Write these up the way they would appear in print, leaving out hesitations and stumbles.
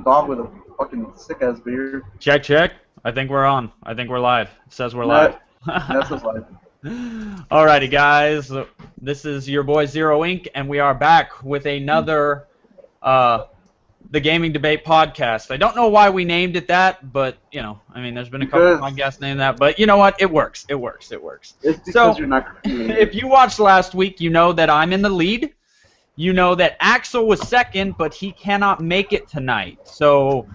dog with a fucking sick-ass beard. Check, check. I think we're on. I think we're live. It says we're live. That's just live. Alrighty, guys. This is your boy zrowinc, and we are back with another the Gaming Debate podcast. I don't know why we named it that, but, you know, I mean, there's been a couple of podcasts named that, but you know what? It works. It works. It works. It's because you're not if you watched last week, you know that I'm in the lead. You know that Axel was second, but he cannot make it tonight. So,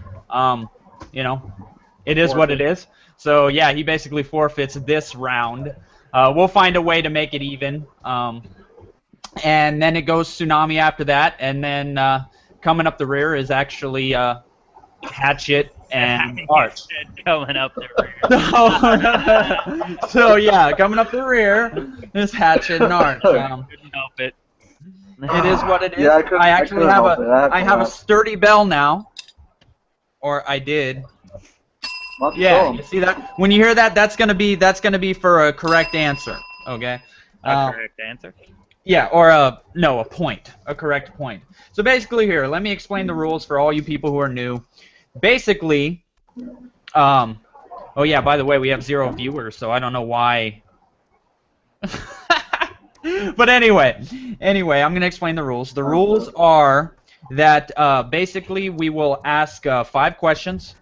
you know, it is what it is. So, yeah, he basically forfeits this round. We'll find a way to make it even. And then it goes Tsunami after that. And then coming up the rear is actually Hatchet and Arch. Coming up the rear. So, yeah, coming up the rear is Hatchet and Arch. Couldn't help it. It is what it is. Yeah, I actually have a sturdy bell now, or I did. Yeah, you see that? When you hear that, that's gonna be for a correct answer. Okay. A correct answer. Yeah, or a correct point. So basically, here, let me explain the rules for all you people who are new. Basically, oh yeah, by the way, we have 0 viewers, so I don't know why. But anyway, I'm going to explain the rules. The rules are that basically we will ask 5 questions.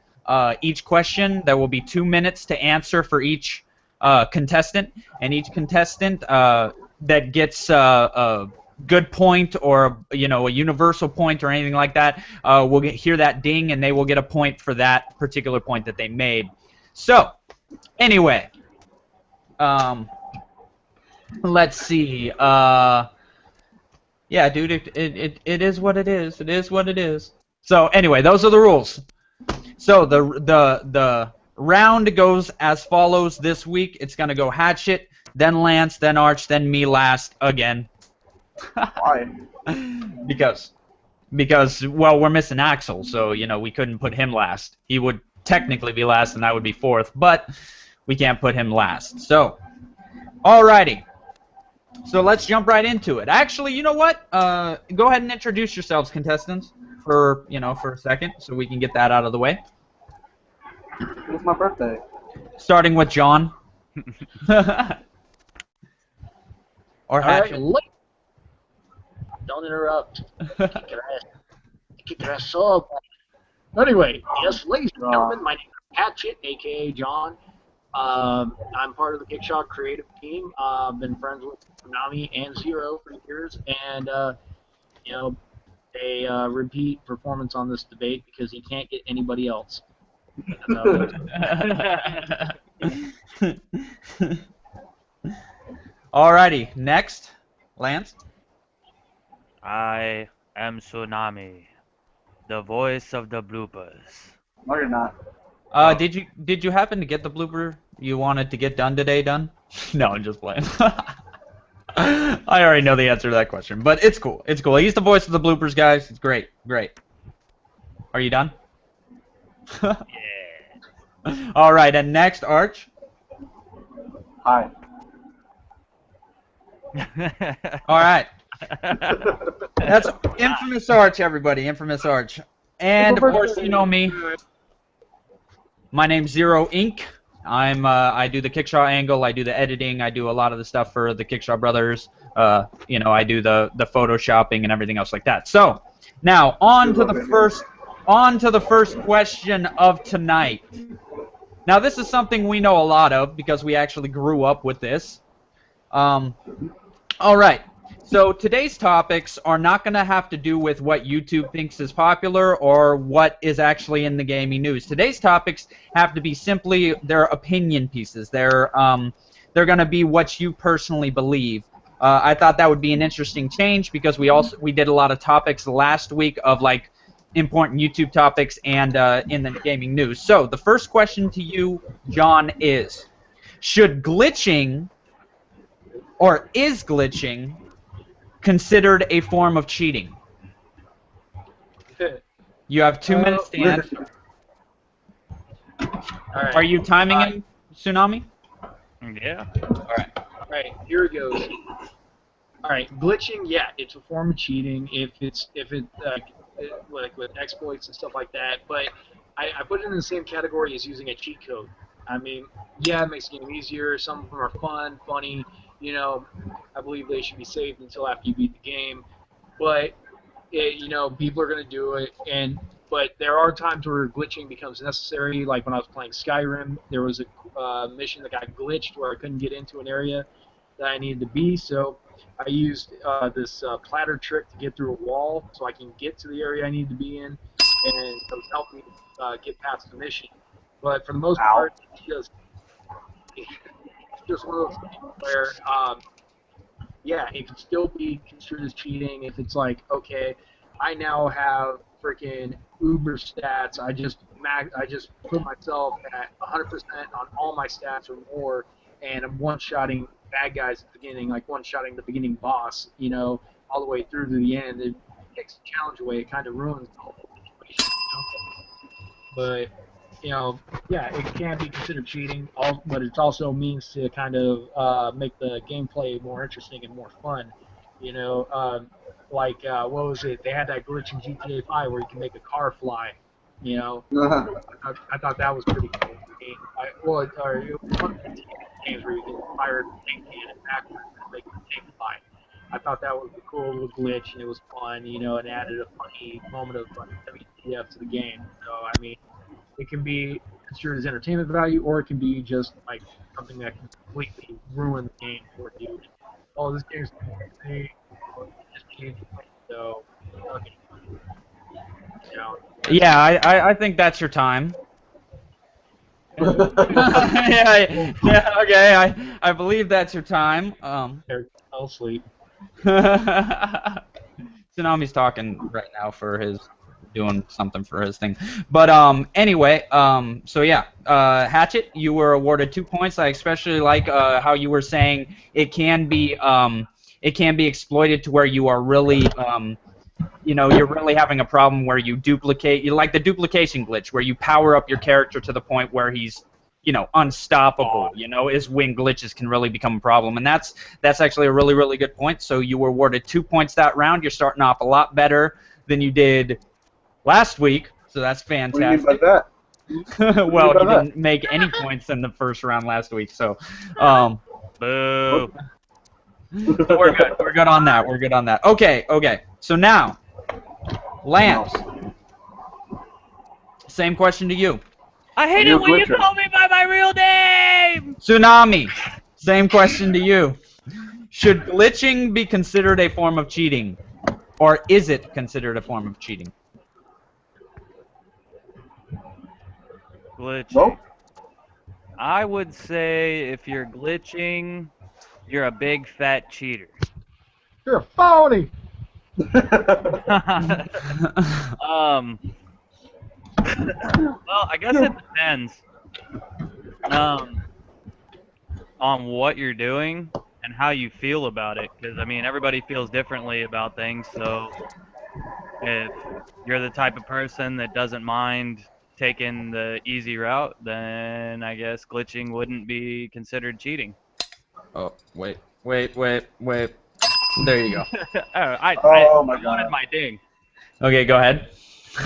Each question, there will be 2 minutes to answer for each contestant. And each contestant that gets a good point or, you know, a universal point or anything like that will hear that ding, and they will get a point for that particular point that they made. So, anyway. Let's see. Yeah, dude, it is what it is. It is what it is. So anyway, those are the rules. So the round goes as follows this week. It's gonna go Hatchet, then Lance, then Arch, then me last again. Why? Because well, we're missing Axel, so you know we couldn't put him last. He would technically be last, and I would be 4th, but we can't put him last. So, alrighty. So let's jump right into it. Actually, you know what? Go ahead and introduce yourselves, contestants, for a second, so we can get that out of the way. It's my birthday. Starting with John. Or Hatchet. Don't interrupt. Kick your ass up. Anyway, yes, ladies and gentlemen, my name is Hatchet, a.k.a. John. I'm part of the Gameshow creative team. I've been friends with Tsunami and Zero for years, and you know, a repeat performance on this debate because he can't get anybody else. Alrighty, next, Lance. I am Tsunami, the voice of the bloopers. No, you're not. Did you happen to get the blooper you wanted to get done today done? No, I'm just playing. I already know the answer to that question, but it's cool. It's cool. He's the voice of the bloopers, guys. It's great. Great. Are you done? Yeah. All right, and next, Arch. Hi. All right. That's infamous Arch, everybody. Infamous Arch. And of course, you know me. My name's zrowinc. I do the Kickshaw angle, I do the editing, I do a lot of the stuff for the Kickshaw brothers. You know, I do the photoshopping and everything else like that. So, now on to the first question of tonight. Now, this is something we know a lot of because we actually grew up with this. All right. So today's topics are not going to have to do with what YouTube thinks is popular or what is actually in the gaming news. Today's topics have to be simply their opinion pieces. They're going to be what you personally believe. I thought that would be an interesting change because we did a lot of topics last week of like important YouTube topics and in the gaming news. So the first question to you, John, is: should glitching or is glitching considered a form of cheating? You have 2 minutes to answer. Right. Are you timing it, Tsunami? Yeah. Alright, here it goes. Alright, glitching, yeah, it's a form of cheating. If it like with exploits and stuff like that. But I put it in the same category as using a cheat code. I mean, yeah, it makes the game easier. Some of them are fun, funny. You know, I believe they should be saved until after you beat the game. But people are going to do it, but there are times where glitching becomes necessary. Like when I was playing Skyrim, there was a mission that got glitched where I couldn't get into an area that I needed to be, so I used this platter trick to get through a wall so I can get to the area I need to be in, and it was helping me get past the mission. But for the most part, it's just one of those things where yeah, it can still be construed as cheating if it's like, okay, I now have freaking Uber stats. I just put myself at 100% on all my stats or more, and I'm one-shotting bad guys at the beginning, like one-shotting the beginning boss, all the way through to the end. It takes the challenge away. It kind of ruins the whole situation, But yeah, it can be considered cheating, but it also means to kind of make the gameplay more interesting and more fun. What was it? They had that glitch in GTA 5 where you can make a car fly. I thought that was pretty cool. It was one of the games where you can fire the tank cannon backwards and make the tank fly. I thought that was a cool little glitch, and it was fun, and added a funny moment of WTF to the game. So, I mean, it can be construed as entertainment value, or it can be just like something that can completely ruin the game for you. Oh, this game's amazing. Just change it. So, okay. Yeah, I think that's your time. yeah, okay, I believe that's your time. I'll sleep. Tsunami's talking right now for his doing something for his thing. But anyway, so yeah, Hatchet, you were awarded 2 points. I especially like how you were saying it can be exploited to where you are really you're really having a problem where you duplicate. You like the duplication glitch where you power up your character to the point where he's unstoppable. Is when glitches can really become a problem, and that's actually a really, really good point. So you were awarded 2 points that round. You're starting off a lot better than you did last week, so that's fantastic. What do you mean by that? Well, you didn't make any points in the first round last week, so boo. So we're good. We're good on that. We're good on that. Okay. So now, Lance, same question to you. I hate it when you call me by my real name! Tsunami, same question to you. Should glitching be considered a form of cheating, or is it considered a form of cheating? Glitching. Well, I would say if you're glitching, you're a big fat cheater. You're a phony! Well, I guess it depends on what you're doing and how you feel about it. Because, I mean, everybody feels differently about things. So if you're the type of person that doesn't mind taking the easy route, then I guess glitching wouldn't be considered cheating. Oh, wait. There you go. I my God. wanted my ding. Okay, go ahead.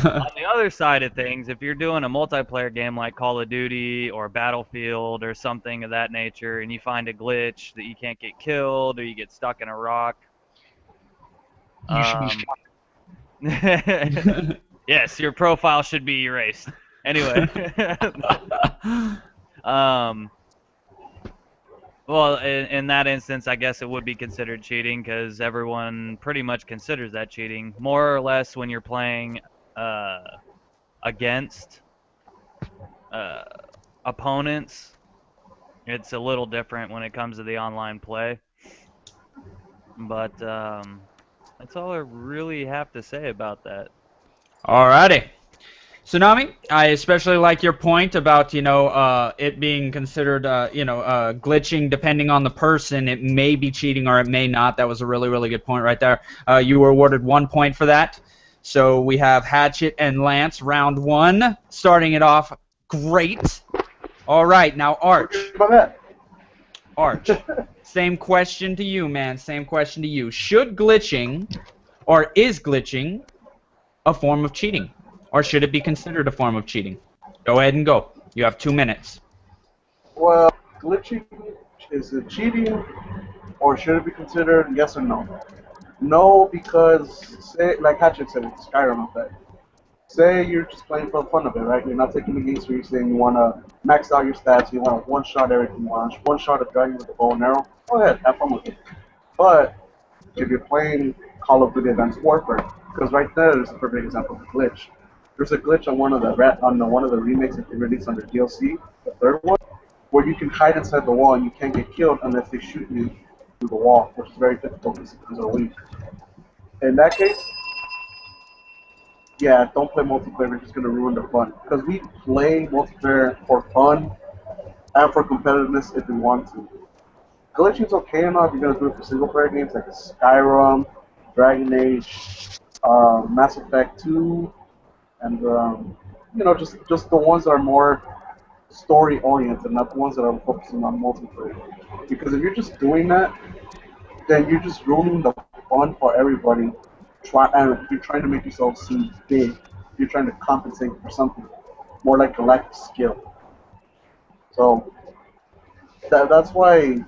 On the other side of things, if you're doing a multiplayer game like Call of Duty or Battlefield or something of that nature, and you find a glitch that you can't get killed or you get stuck in a rock, You should be shot. yes, your profile should be erased. Anyway, well, in that instance, I guess it would be considered cheating because everyone pretty much considers that cheating, more or less when you're playing against opponents. It's a little different when it comes to the online play, but that's all I really have to say about that. Alrighty. Tsunami, I especially like your point about, it being considered, glitching depending on the person. It may be cheating or it may not. That was a really, really good point right there. You were awarded 1 point for that. So we have Hatchet and Lance, round 1, starting it off great. All right, now Arch. Arch, same question to you, man. Same question to you. Should glitching, or is glitching, a form of cheating? Or should it be considered a form of cheating? Go ahead and go. You have 2 minutes. Well, glitching, is it cheating, or should it be considered yes or no? No, because, say, like Hatchet said, it's Skyrim effect. Say you're just playing for the fun of it, right? You're not taking the game seriously and you want to max out your stats, you want to one-shot everything, you want to one-shot a dragon with a bow and arrow, go ahead, have fun with it. But if you're playing Call of Duty Advanced Warfare, because right there is a perfect example of a glitch. There's a glitch on one of the remakes that they released under DLC, the third one, where you can hide inside the wall and you can't get killed unless they shoot you through the wall, which is very difficult because it's a weak. In that case, yeah, don't play multiplayer. You're just gonna ruin the fun. Because we play multiplayer for fun and for competitiveness if we want to. Glitching's okay enough. You're gonna do it for single player games like Skyrim, Dragon Age, Mass Effect 2, and just the ones that are more story oriented, not the ones that are focusing on multiplayer. Because if you're just doing that, then you're just ruining the fun for everybody. And you're trying to make yourself seem big. You're trying to compensate for something more like a lack of skill. So that's why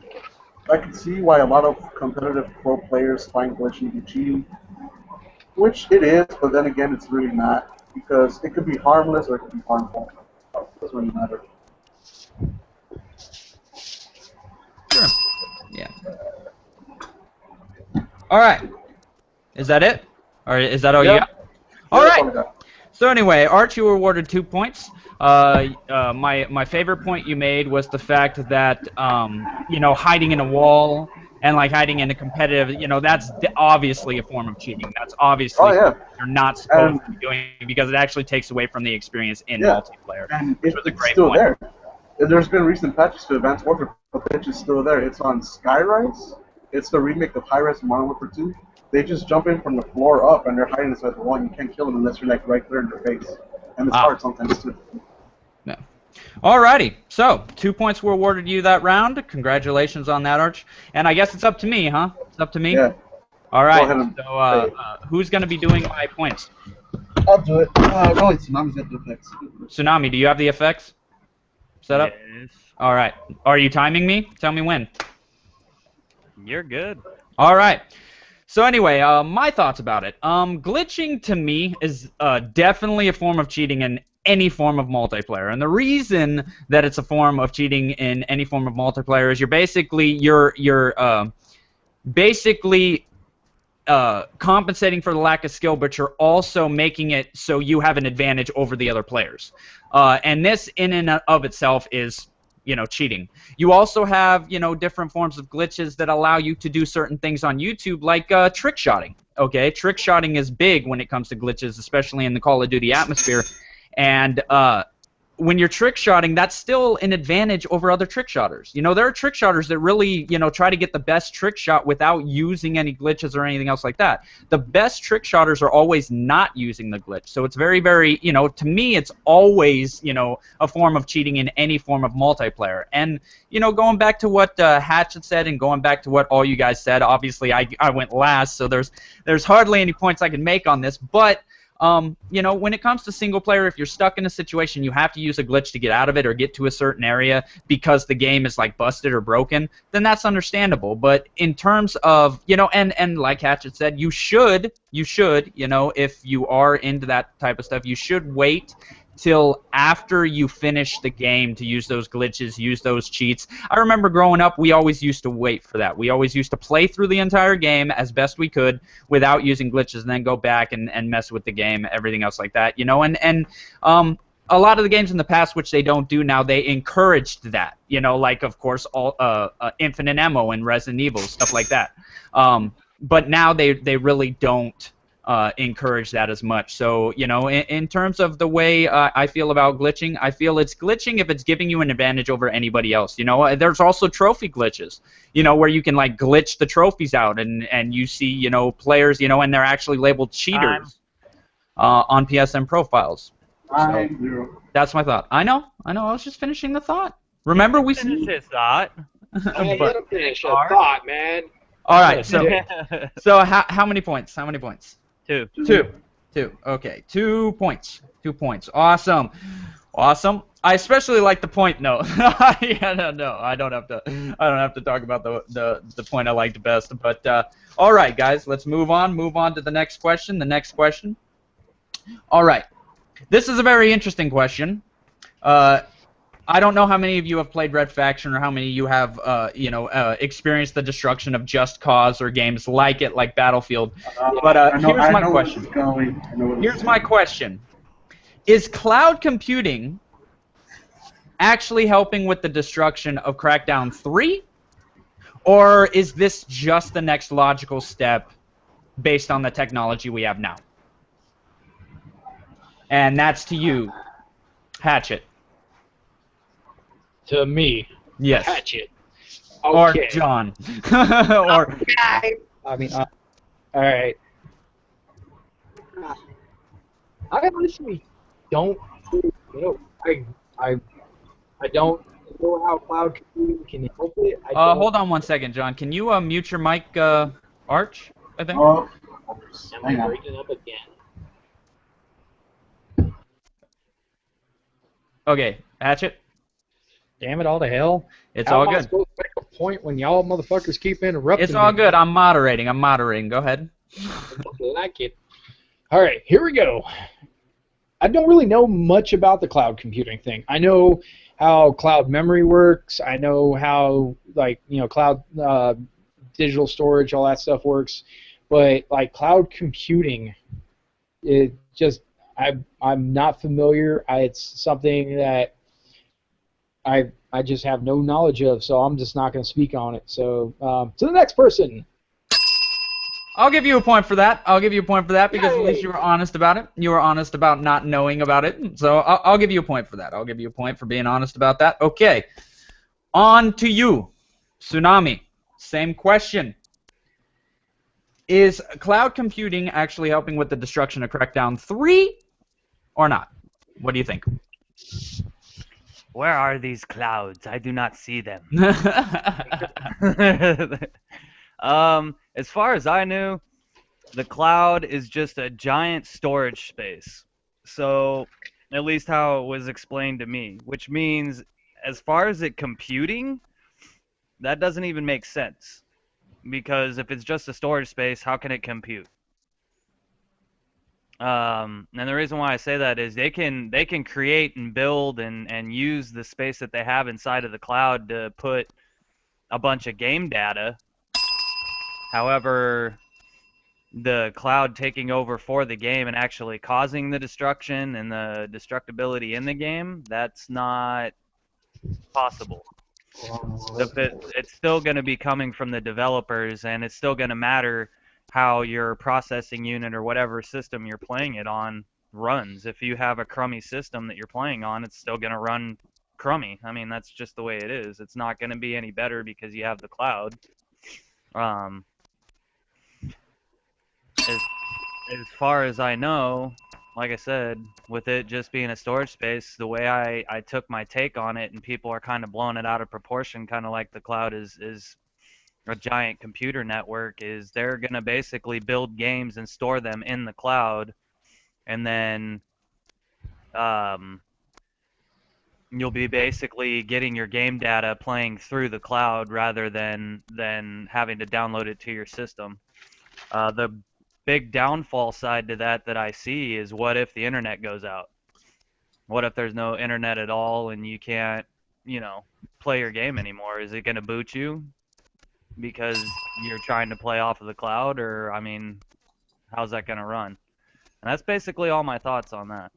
I can see why a lot of competitive pro players find glitching to be cheating, which it is, but then again, it's really not, because it could be harmless or it could be harmful. So it doesn't really matter. Sure. Yeah. All right. Is that it? Or is that all you got? All right. So anyway, Arch, you were awarded 2 points. My favorite point you made was the fact that hiding in a wall and like hiding in a competitive, that's obviously a form of cheating. That's obviously what you're not supposed to be doing, because it actually takes away from the experience in multiplayer. And which was a great still point. there. There's been recent patches to Advanced Warfare, but the glitch is still there. It's on Skyrise. It's the remake of Hi-Res and Modern Warfare 2. They just jump in from the floor up and they're hiding inside the wall, and you can't kill them unless you're like right there in their face. And it's hard sometimes too. Yeah. Alrighty, so 2 points were awarded you that round. Congratulations on that, Arch. And I guess it's up to me, huh? It's up to me? Yeah. Alright, so who's going to be doing my points? I'll do it. Really, Tsunami's got the effects. Tsunami, do you have the effects set up? Yes. Alright. Are you timing me? Tell me when. You're good. Alright. So anyway, my thoughts about it. Glitching to me is definitely a form of cheating in any form of multiplayer, and the reason that it's a form of cheating in any form of multiplayer is you're basically compensating for the lack of skill, but you're also making it so you have an advantage over the other players, and this in and of itself is cheating. You also have, different forms of glitches that allow you to do certain things on YouTube, like trick shotting. Okay, trick shotting is big when it comes to glitches, especially in the Call of Duty atmosphere. And when you're trick shotting, that's still an advantage over other trick shotters. There are trick shotters that really, try to get the best trick shot without using any glitches or anything else like that. The best trick shotters are always not using the glitch. So it's very, very, to me, it's always, a form of cheating in any form of multiplayer. And, going back to what Hatchet said and going back to what all you guys said, obviously I went last, so there's hardly any points I can make on this, but when it comes to single player, if you're stuck in a situation, you have to use a glitch to get out of it or get to a certain area because the game is like busted or broken, then that's understandable. But in terms of, and like Hatchet said, you should, if you are into that type of stuff, you should wait till after you finish the game to use those glitches, use those cheats. I remember growing up, we always used to wait for that. We always used to play through the entire game as best we could without using glitches and then go back and mess with the game, everything else like that, and a lot of the games in the past, which they don't do now, they encouraged that, like, of course, all Infinite Ammo and Resident Evil, stuff like that. But now they really don't encourage that as much. So, in terms of the way I feel about glitching, I feel it's glitching if it's giving you an advantage over anybody else. There's also trophy glitches, where you can like glitch the trophies out and you see, players, and they're actually labeled cheaters on PSN profiles. So, that's my thought. I know. I was just finishing the thought. Remember we finished his thought. Let him finish a thought, man. All right. So how many points? How many points? Two. 2. Okay, 2 points. 2 points. Awesome. Awesome. I especially like the point note. Yeah, no, I don't have to talk about the point I liked best. But all right, guys, let's move on. Move on to the next question. The next question. All right. This is a very interesting question. I don't know how many of you have played Red Faction or how many of you have, experienced the destruction of Just Cause or games like it, like Battlefield. But here's my question. Here's my question. Is cloud computing actually helping with the destruction of Crackdown 3? Or is this just the next logical step based on the technology we have now? And that's to you, Hatchet. To me. Yes. Hatchet. Okay. Okay. Or John. Or I mean, all right. I honestly don't. I don't know how cloud computing can help it. hold on one second, John. Can you mute your mic, Arch? I think. Oh, Am I breaking up again? Okay, Hatchet. Damn it all to hell. It's How all am I good. supposed to make a point when y'all motherfuckers keep interrupting It's all me? good. I'm moderating. Go ahead. I like it. All right, here we go. I don't really know much about the cloud computing thing. I know how cloud memory works. I know how, cloud digital storage, all that stuff works. But, cloud computing, I'm not familiar. It's something that I just have no knowledge of, so I'm just not going to speak on it. So, to the next person. I'll give you a point for that. Because at least you were honest about it. You were honest about not knowing about it. So I'll give you a point for that. I'll give you a point for being honest about that. Okay. On to you, Tsunami. Same question. Is cloud computing actually helping with the destruction of Crackdown 3 or not? What do you think? Where are these clouds? I do not see them. As far as I knew, the cloud is just a giant storage space. So, at least how it was explained to me, which means as far as it computing, that doesn't even make sense. Because if it's just a storage space, how can it compute? And the reason why I say that is they can create and build and use the space that they have inside of the cloud to put a bunch of game data. However, the cloud taking over for the game and actually causing the destruction and the destructibility in the game, that's not possible. It's still going to be coming from the developers, and it's still going to matter how your processing unit or whatever system you're playing it on runs. If you have a crummy system that you're playing on, it's still going to run crummy. I mean, that's just the way it is. It's not going to be any better because you have the cloud. As far as I know, like I said, with it just being a storage space, the way I took my take on it, and people are kind of blowing it out of proportion, kind of like the cloud is a giant computer network, is they're going to basically build games and store them in the cloud, and then you'll be basically getting your game data playing through the cloud rather than having to download it to your system. The big downfall side to that I see is, what if the internet goes out? What if there's no internet at all and you can't, play your game anymore? Is it going to boot you because you're trying to play off of the cloud? Or, I mean, how's that going to run? And that's basically all my thoughts on that.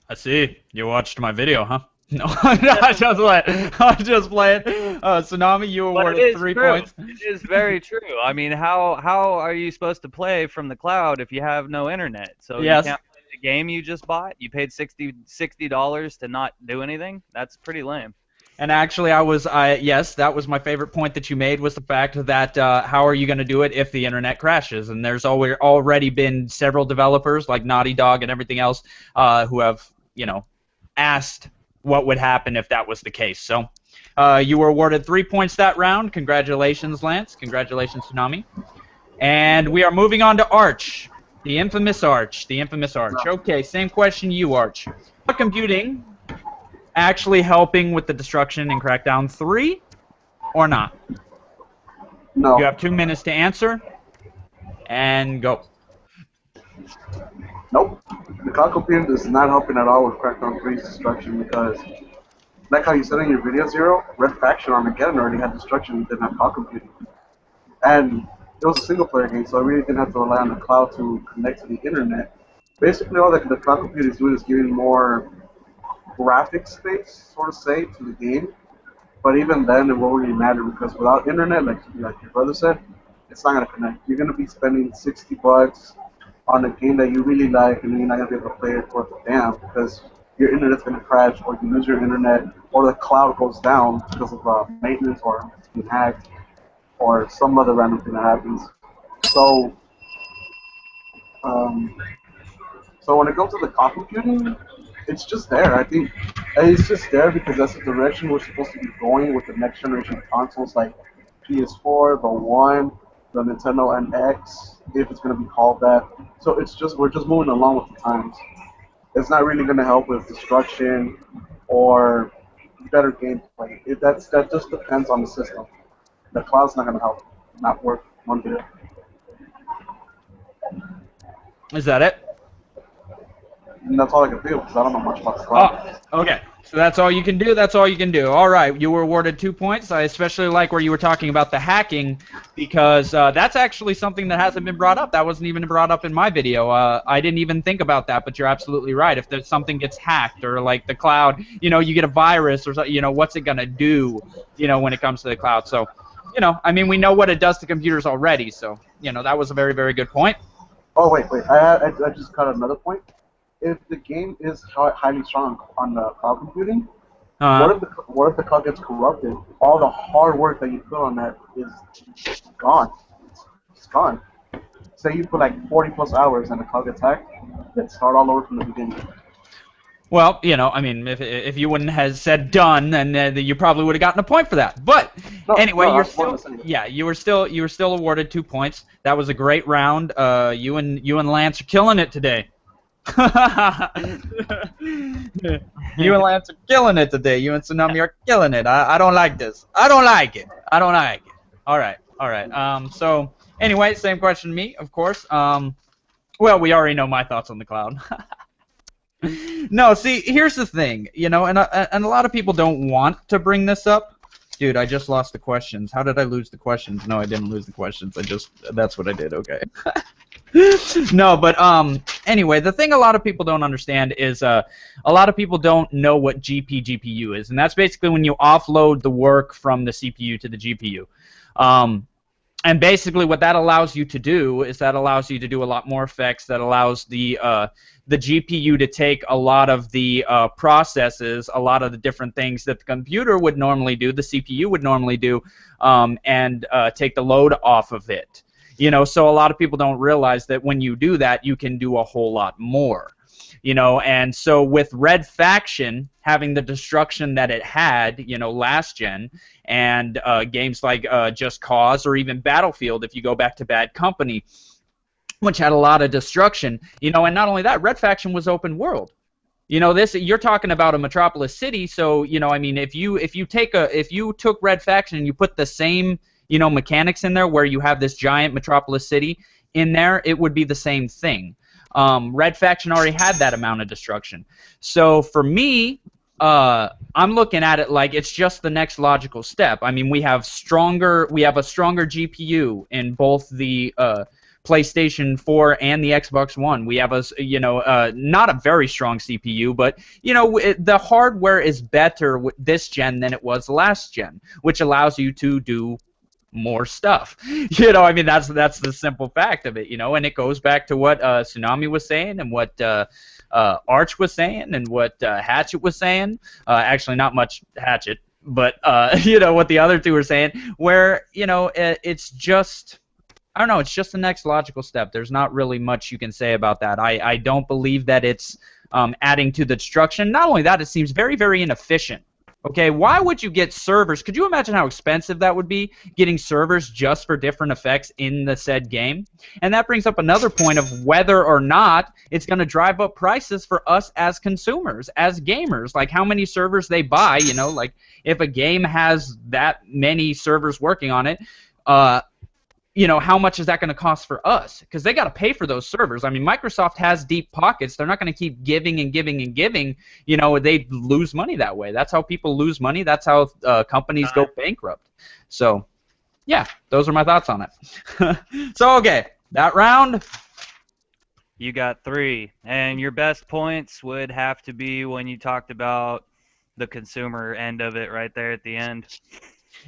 I see. You watched my video, huh? No, I just playing. Tsunami, you awarded 3 points. It is very true. I mean, how are you supposed to play from the cloud if you have no internet? So yes. You can't play the game you just bought? You paid $60 to not do anything? That's pretty lame. And actually, yes, that was my favorite point that you made, was the fact that how are you going to do it if the internet crashes? And there's already been several developers like Naughty Dog and everything else who have, asked what would happen if that was the case. So you were awarded 3 points that round. Congratulations, Lance. Congratulations, Tsunami. And we are moving on to Arch. The infamous Arch. The infamous Arch. Okay, same question to you, Arch. Cloud computing actually helping with the destruction in Crackdown 3 or not? No. You have 2 minutes to answer. And go. Nope. The cloud computing is not helping at all with Crackdown 3's destruction because, like how you said in your video, Zero, Red Faction Armageddon already had destruction and didn't have cloud computing. And it was a single-player game, so I really didn't have to rely on the cloud to connect to the internet. Basically, all that the cloud computing is doing is giving more graphic space, sort of say, to the game. But even then, it won't really matter because without internet, like your brother said, it's not going to connect. You're going to be spending $60 on a game that you really like, and then you're not going to be able to play it worth a damn because your internet's going to crash, or you lose your internet, or the cloud goes down because of maintenance, or it's being hacked, or some other random thing that happens. So, so when it comes to the cloud computing, it's just there. I think it's just there because that's the direction we're supposed to be going with the next generation consoles like PS4, the One, the Nintendo NX, if it's going to be called that. So it's just we're just moving along with the times. It's not really going to help with destruction or better gameplay. That just depends on the system. The cloud's not going to help. Not worth one bit. Is that it? And that's all I can do because I don't know much about the cloud. Oh, okay. So that's all you can do? That's all you can do. All right. You were awarded 2 points. I especially like where you were talking about the hacking because that's actually something that hasn't been brought up. That wasn't even brought up in my video. I didn't even think about that, but you're absolutely right. If there's something gets hacked or like the cloud, you know, you get a virus or something, you know, what's it going to do, you know, when it comes to the cloud? So, you know, I mean, we know what it does to computers already. So, you know, that was a very, very good point. Oh, wait. I just got another point. If the game is highly strong on the cloud computing, what if the cloud gets corrupted? All the hard work that you put on that is gone. It's gone. Say you put like 40 plus hours and the cloud gets hacked, let's start all over from the beginning. Well, you know, I mean, if you wouldn't have said done, then you probably would have gotten a point for that. But anyway, you're still, yeah, you were still awarded 2 points. That was a great round. You and Lance are killing it today. You and Lance are killing it today. You and Tsunami are killing it. I don't like this. I don't like it. All right. So anyway, same question to me, of course. Well, we already know my thoughts on the cloud. No, see, here's the thing, you know, and a lot of people don't want to bring this up. Dude, I just lost the questions. How did I lose the questions? No, I didn't lose the questions. That's what I did. Okay. No, but anyway, the thing a lot of people don't understand is a lot of people don't know what GPU is, and that's basically when you offload the work from the CPU to the GPU. And basically what that allows you to do is that allows you to do a lot more effects. That allows the GPU to take a lot of the processes, a lot of the different things that the computer would normally do, the CPU would normally do, and take the load off of it. You know, so a lot of people don't realize that when you do that, you can do a whole lot more. You know, and so with Red Faction having the destruction that it had, you know, last gen, and games like Just Cause or even Battlefield, if you go back to Bad Company, which had a lot of destruction, you know, and not only that, Red Faction was open world. You know, this you're talking about a metropolis city, so you know, I mean, if you took Red Faction and you put the same, you know, mechanics in there where you have this giant metropolis city in there, it would be the same thing. Red Faction already had that amount of destruction. So for me, I'm looking at it like it's just the next logical step. I mean, we have a stronger GPU in both the PlayStation 4 and the Xbox One. We have not a very strong CPU, but you know, the hardware is better with this gen than it was last gen, which allows you to do more stuff. You know, I mean, that's the simple fact of it, you know, and it goes back to what Tsunami was saying and what Arch was saying and what Hatchet was saying. Actually, not much Hatchet, but you know, what the other two were saying, where, you know, it's just, I don't know, it's just the next logical step. There's not really much you can say about that. I don't believe that it's adding to the destruction. Not only that, it seems very, very inefficient. Okay, why would you get servers? Could you imagine how expensive that would be, getting servers just for different effects in the said game? And that brings up another point of whether or not it's going to drive up prices for us as consumers, as gamers. Like how many servers they buy, you know, like if a game has that many servers working on it, you know, how much is that going to cost for us? Because they got to pay for those servers. I mean, Microsoft has deep pockets. They're not going to keep giving and giving and giving. You know, they lose money that way. That's how people lose money. That's how companies go bankrupt. So, yeah, those are my thoughts on it. So, okay, that round. You got 3, and your best points would have to be when you talked about the consumer end of it right there at the end.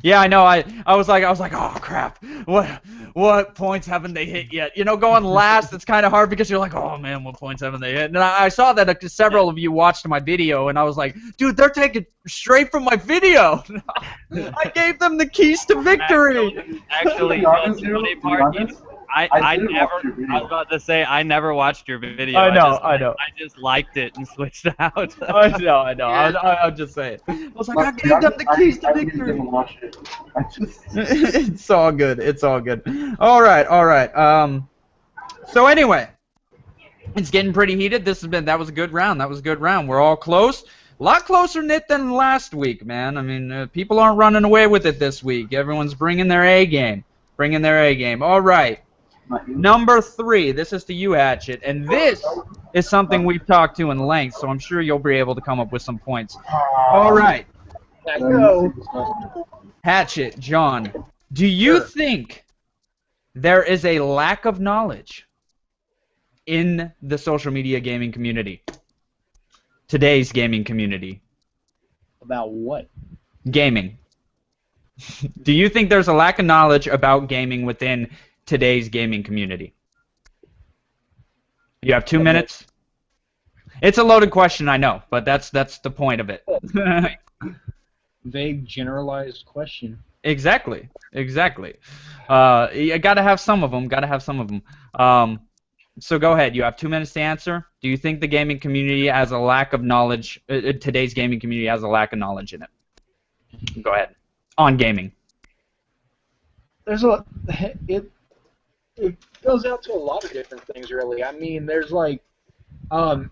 Yeah, I know. I was like, oh crap, what points haven't they hit yet? You know, going last, it's kind of hard because you're like, oh man, what points haven't they hit? And I saw that several of you watched my video, and I was like, dude, they're taking straight from my video. I gave them the keys to victory. Actually, the funny part is, I was about to say I never watched your video. I know. I just liked it and switched out. I know. I'll just say it. I was like, I gave them the keys to victory. It's all good. It's all good. All right. So anyway, it's getting pretty heated. That was a good round. We're all close. A lot closer knit than last week, man. I mean, people aren't running away with it this week. Everyone's bringing their A game. All right. Number 3, this is to you, Hatchet, and this is something we've talked to in length, so I'm sure you'll be able to come up with some points. All right. Hatchet, John, do you think there is a lack of knowledge in the social media gaming community? Today's gaming community. About what? Gaming. Do you think there's a lack of knowledge about gaming within today's gaming community? You have 2 minutes. It's a loaded question, I know, but that's the point of it. Vague, generalized question. Exactly. You gotta have some of them. So go ahead. You have 2 minutes to answer. Do you think the gaming community has a lack of knowledge? Today's gaming community has a lack of knowledge in it. Go ahead. On gaming. It goes out to a lot of different things, really. I mean, there's like, I've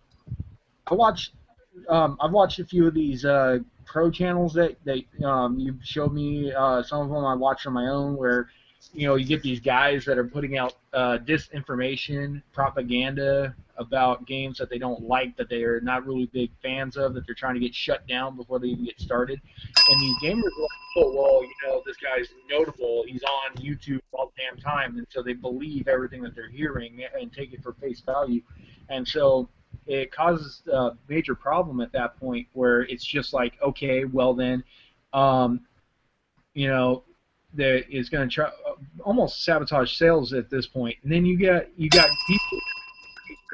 watched a few of these pro channels that you've showed me. Some of them I watched on my own, where you get these guys that are putting out disinformation, propaganda about games that they don't like, that they are not really big fans of, that they're trying to get shut down before they even get started. And these gamers are like, oh, well, this guy's notable, he's on YouTube all the damn time, and so they believe everything that they're hearing and take it for face value. And so it causes a major problem at that point, where it's just like, okay, well then, that is going to try almost sabotage sales at this point. And then you got people,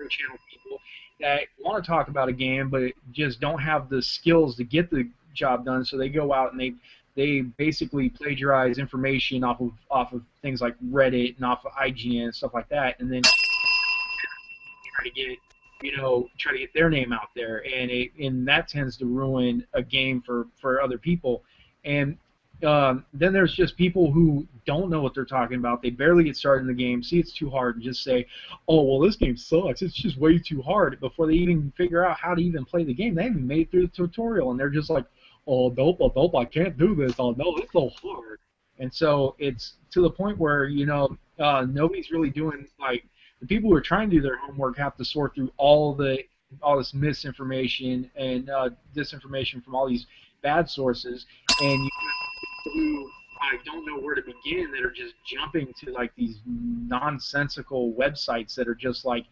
channel people, that want to talk about a game but just don't have the skills to get the job done, so they go out and they basically plagiarize information off of things like Reddit and off of IGN and stuff like that, and then try to get their name out there, and that tends to ruin a game for other people. And then there's just people who don't know what they're talking about. They barely get started in the game, see it's too hard, and just say, oh, well, this game sucks, it's just way too hard, before they even figure out how to even play the game. They haven't made it through the tutorial, and they're just like, oh, nope, I can't do this, oh, no, it's so hard. And so it's to the point where, nobody's really doing, like, the people who are trying to do their homework have to sort through all this misinformation and disinformation from all these bad sources, and you who I don't know where to begin, that are just jumping to like these nonsensical websites that are just like,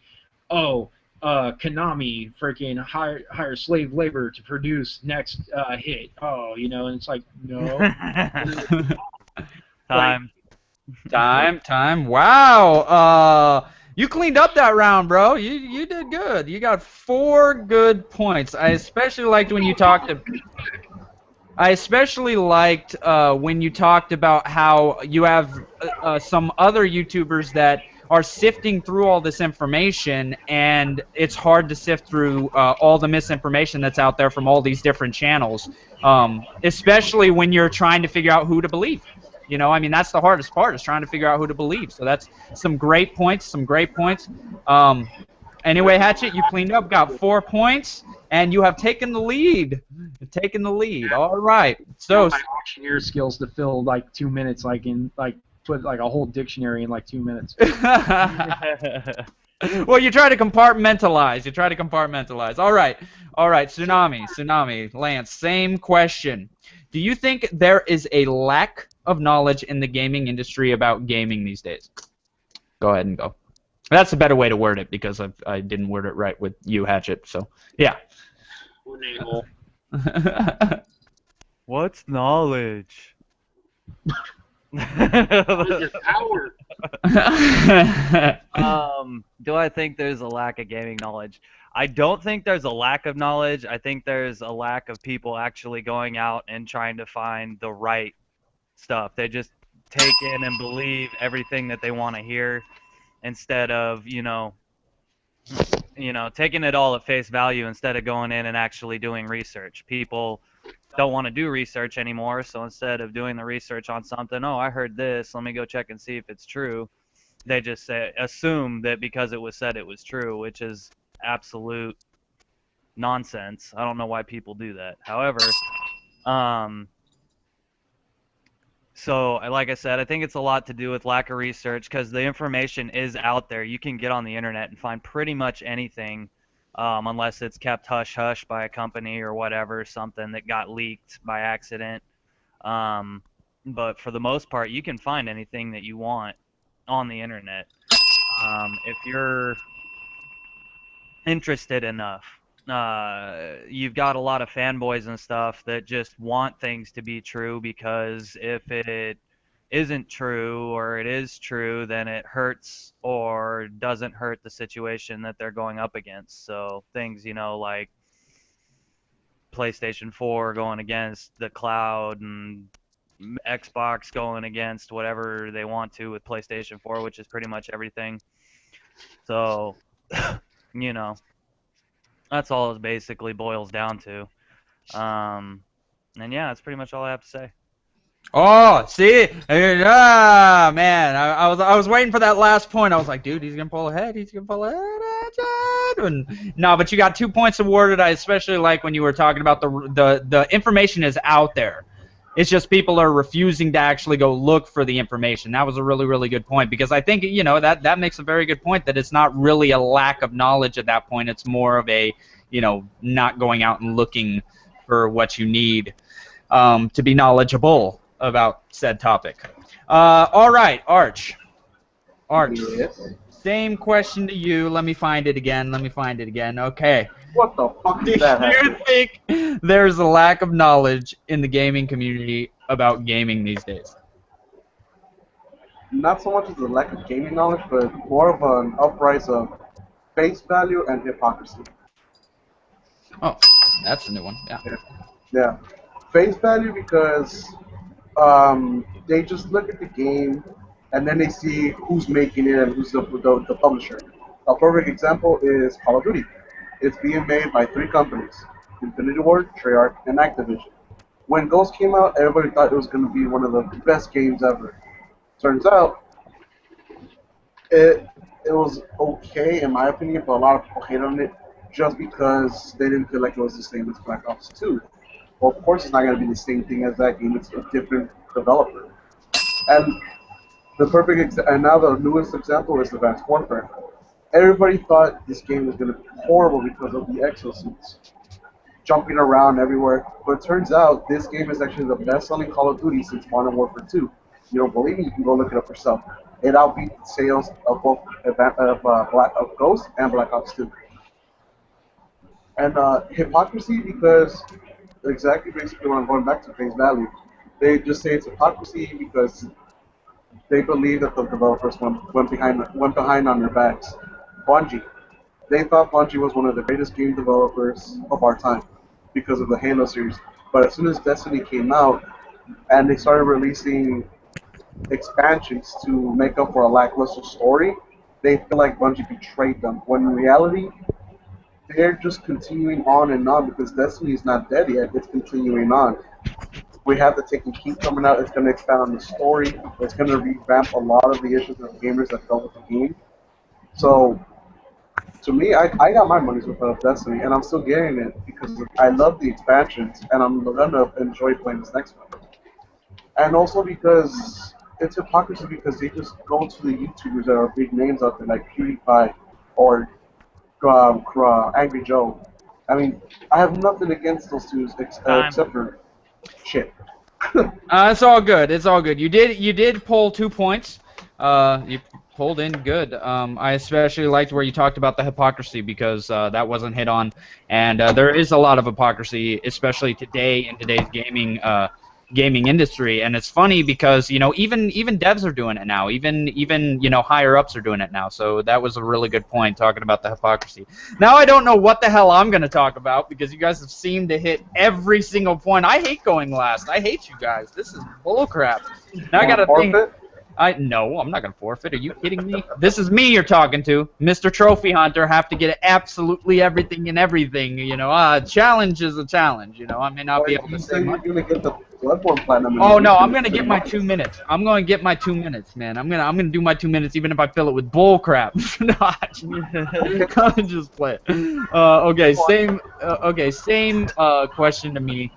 oh, Konami freaking hire slave labor to produce next hit. Oh, and it's like, no. Time. Wow. You cleaned up that round, bro. You did good. You got 4 good points. I especially liked when you talked when you talked about how you have some other YouTubers that are sifting through all this information, and it's hard to sift through all the misinformation that's out there from all these different channels, especially when you're trying to figure out who to believe. You know, I mean, that's the hardest part, is trying to figure out who to believe. So that's some great points, some great points. Anyway, Hatchet, you cleaned up, got 4 points, and you have taken the lead. You've taken the lead. All right. So my auctioneer skills to fill like 2 minutes, put like a whole dictionary in like 2 minutes. Well, you try to compartmentalize. You try to compartmentalize. All right. All right. Tsunami, Lance, same question. Do you think there is a lack of knowledge in the gaming industry about gaming these days? Go ahead and go. That's a better way to word it, because I didn't word it right with you, Hatchet. So, yeah. What's knowledge? Your power. Do I think there's a lack of gaming knowledge? I don't think there's a lack of knowledge. I think there's a lack of people actually going out and trying to find the right stuff. They just take in and believe everything that they want to hear, instead of, taking it all at face value instead of going in and actually doing research. People don't want to do research anymore, so instead of doing the research on something, oh, I heard this, let me go check and see if it's true, they just assume that because it was said it was true, which is absolute nonsense. I don't know why people do that. However, so, like I said, I think it's a lot to do with lack of research, because the information is out there. You can get on the internet and find pretty much anything, unless it's kept hush-hush by a company or whatever, something that got leaked by accident. But for the most part, you can find anything that you want on the internet. If you're interested enough. You've got a lot of fanboys and stuff that just want things to be true, because if it isn't true or it is true, then it hurts or doesn't hurt the situation that they're going up against. So things, like PlayStation 4 going against the cloud, and Xbox going against whatever they want to with PlayStation 4, which is pretty much everything. So, that's all it basically boils down to. And yeah, that's pretty much all I have to say. Oh, see? Man, I was waiting for that last point. I was like, dude, he's going to pull ahead. He's going to pull ahead. No, but you got 2 points awarded. I especially like when you were talking about the information is out there. It's just people are refusing to actually go look for the information. That was a really, really good point, because I think, that makes a very good point, that it's not really a lack of knowledge at that point. It's more of a, not going out and looking for what you need to be knowledgeable about said topic. All right, Arch. Yes. Same question to you. Let me find it again. Okay. What the fuck Do is that? you think there's a lack of knowledge in the gaming community about gaming these days? Not so much as a lack of gaming knowledge, but more of an uprise of face value and hypocrisy. Oh, that's a new one. Yeah. Yeah. Face value, because they just look at the game and then they see who's making it and who's the publisher. A perfect example is Call of Duty. It's being made by 3 companies: Infinity Ward, Treyarch, and Activision. When Ghost came out, everybody thought it was going to be one of the best games ever. Turns out, it was okay in my opinion, but a lot of people hate on it just because they didn't feel like it was the same as Black Ops 2. Well, of course it's not going to be the same thing as that game. It's a different developer. And and now the newest example is Advanced Warfare. Everybody thought this game was going to be horrible because of the exosuits jumping around everywhere, but it turns out this game is actually the best-selling Call of Duty since Modern Warfare 2. You don't believe me? You can go look it up yourself. It outbeat sales of both of Ghost and Black Ops 2. And hypocrisy, because basically what I'm going back to, face value. They just say it's hypocrisy because they believe that the developers went behind on their backs. Bungie. They thought Bungie was one of the greatest game developers of our time because of the Halo series. But as soon as Destiny came out and they started releasing expansions to make up for a lackluster story, they feel like Bungie betrayed them. When in reality, they're just continuing on and on because Destiny is not dead yet. It's continuing on. We have the Taken King coming out. It's going to expand on the story. It's going to revamp a lot of the issues of gamers that dealt with the game. So, to me, I got my money's worth out of Destiny, and I'm still getting it because I love the expansions, and I'm going to enjoy playing this next one. And also because it's hypocrisy because they just go to the YouTubers that are big names out there, like PewDiePie or Angry Joe. I mean, I have nothing against those two except for shit. It's all good. It's all good. You did pull 2 points. You pulled in good. I especially liked where you talked about the hypocrisy because that wasn't hit on, and there is a lot of hypocrisy, especially today in today's gaming industry. And it's funny because even devs are doing it now. Even higher ups are doing it now. So that was a really good point talking about the hypocrisy. Now I don't know what the hell I'm going to talk about because you guys have seemed to hit every single point. I hate going last. I hate you guys. This is bullcrap. Now I got to think. No, I'm not going to forfeit. Are you kidding me? This is me you're talking to. Mr. Trophy Hunter, have to get absolutely everything and everything. A challenge is a challenge. I may not be able to say much. You're going to get the Bloodborne Platinum. Oh, no, I'm going to get my 2 minutes. I'm going to get my 2 minutes, man. I'm going to do my 2 minutes even if I fill it with bull crap. Just play it. Same question to me.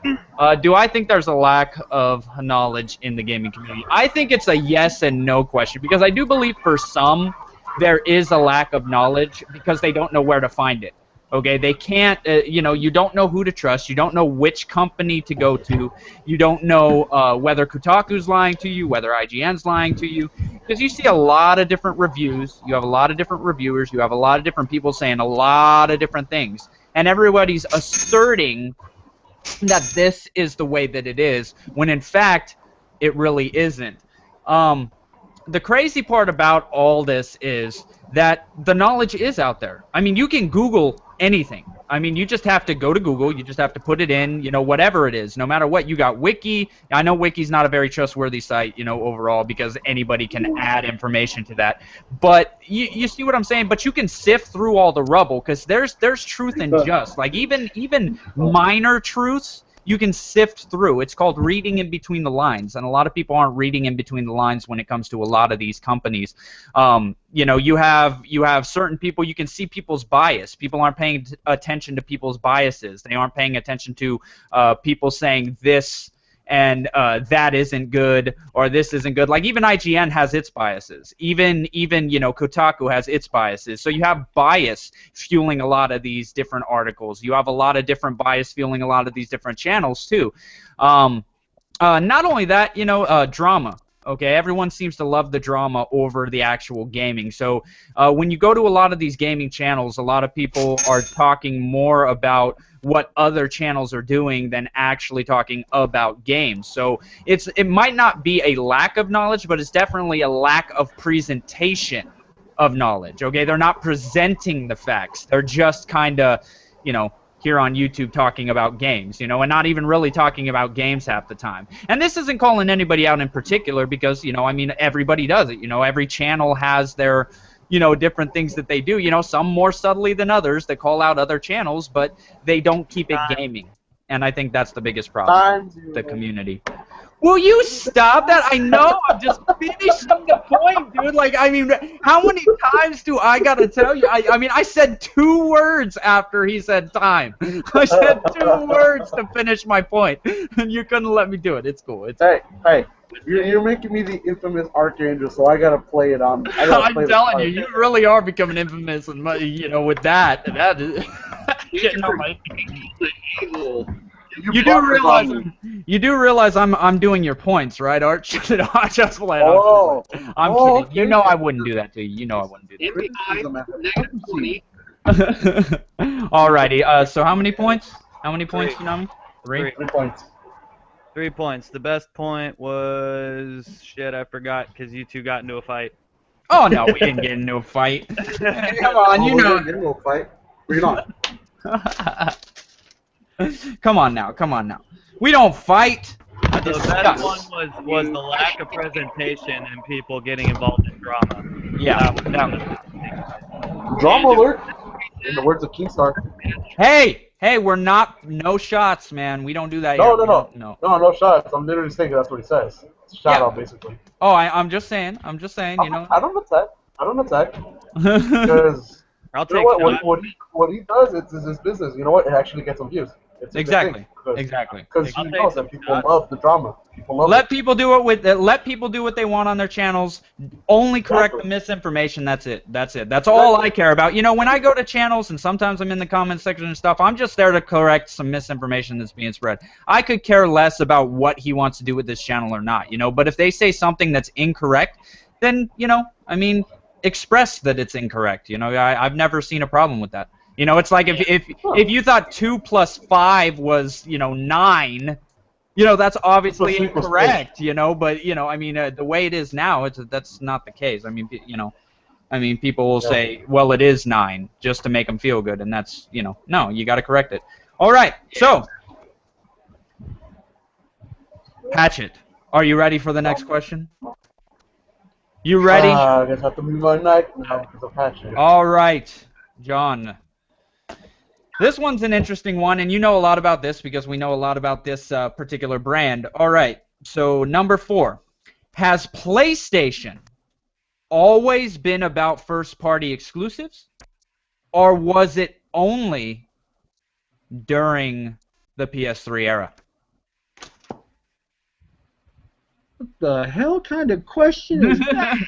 Do I think there's a lack of knowledge in the gaming community? I think it's a yes and no question because I do believe for some there is a lack of knowledge because they don't know where to find it. Okay, they can't, you don't know who to trust. You don't know which company to go to. You don't know whether Kotaku's lying to you, whether IGN's lying to you. Because you see a lot of different reviews. You have a lot of different reviewers. You have a lot of different people saying a lot of different things. And everybody's asserting that this is the way that it is, when in fact, it really isn't. The crazy part about all this is that the knowledge is out there. I mean, you can Google anything. I mean, you just have to go to Google. You just have to put it in, whatever it is. No matter what, you got Wiki. I know Wiki's not a very trustworthy site, overall, because anybody can add information to that. But you see what I'm saying? But you can sift through all the rubble because there's truth in just. Like, even minor truths, you can sift through. It's called reading in between the lines, and a lot of people aren't reading in between the lines when it comes to a lot of these companies. You have certain people. You can see people's bias. People aren't paying attention to people's biases. They aren't paying attention to people saying this and that isn't good or this isn't good. Like even IGN has its biases. Even Kotaku has its biases. So you have bias fueling a lot of these different articles. You have a lot of different bias fueling a lot of these different channels too. Not only that, drama. Okay, everyone seems to love the drama over the actual gaming. So when you go to a lot of these gaming channels, a lot of people are talking more about what other channels are doing than actually talking about games. So it might not be a lack of knowledge, but it's definitely a lack of presentation of knowledge. Okay, they're not presenting the facts. They're just kind of, here on YouTube talking about games, and not even really talking about games half the time. And this isn't calling anybody out in particular because, everybody does it. Every channel has their, different things that they do. Some more subtly than others that call out other channels, but they don't keep it gaming. And I think that's the biggest problem, the community. Will you stop that? I know, I'm just finishing the point, dude. Like, how many times do I gotta tell you? I said 2 words after he said time. I said 2 words to finish my point, and you couldn't let me do it. It's cool. Hey, you're making me the infamous Archangel, so I gotta play it on. I'm telling you, you really are becoming infamous, and with that is getting on my. You do realize I'm doing your points, right, Arch? Just play it. I'm kidding. I wouldn't do that to you. I wouldn't do that. Alrighty. So how many points? How many points, Konami? 3 points. 3 points. The best point was shit. I forgot because you two got into a fight. Oh no, we didn't get into a fight. Come on, we didn't get into a fight. We're not. Come on now. We don't fight. The best one was the lack of presentation and people getting involved in drama. Yeah. Drama alert. In the words of Keemstar. Hey, we're not, no shots, man. We don't do that here. No shots. I'm literally saying that's what he says. It's a shout out, basically. Oh, I'm just saying, you know. I don't attack. Because I'll you know what he does, it's his business. You know what? It actually gets some views. It's a exactly. Because he knows that people love the drama. People love let people do what they want on their channels. Only correct the misinformation. That's it. That's all I care about. You know, when I go to channels and sometimes I'm in the comment section and stuff, I'm just there to correct some misinformation that's being spread. I could care less about what he wants to do with this channel or not, you know. But if they say something that's incorrect, then, you know, I mean, express that it's incorrect. You know, I've never seen a problem with that. You know, it's like if you thought 2 + 5 was, you know, 9, you know, that's obviously incorrect, you know, but, you know, I mean, the way it is now, that's not the case. I mean, you know, people will say, well, it is 9, just to make them feel good, and that's, you know, no, you got to correct it. All right, so, Hatchet, are you ready for the next question? You ready? I guess I have to move on night now because of Hatchet. All right, John. This one's an interesting one, and you know a lot about this because we know a lot about this particular brand. All right, so number 4. Has PlayStation always been about first-party exclusives, or was it only during the PS3 era? What the hell kind of question is that?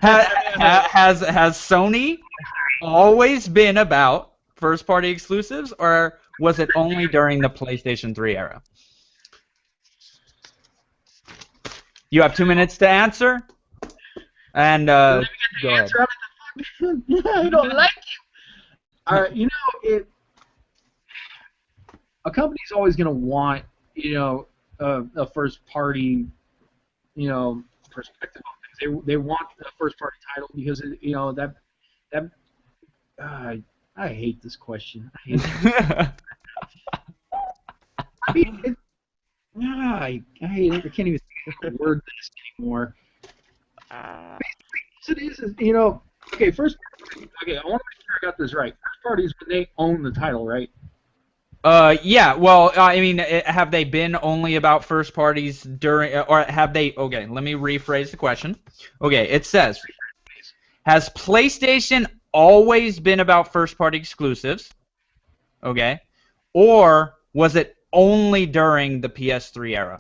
Has Sony always been about first-party exclusives, or was it only during the PlayStation 3 era? You have 2 minutes to answer, and go ahead. I don't like you. You know, a company's always going to want, you know, a first-party, you know, perspective on things. They want a first-party title because, you know, that I hate this question. I hate it. I hate it. I can't even word this anymore. It is, you know, okay, I want to make sure I got this right. First party is when they own the title, right? Yeah, well, I mean, have they been only about first parties during, or have they, okay, let me rephrase the question. Okay, it says, has PlayStation always been about first-party exclusives, okay, or was it only during the PS3 era?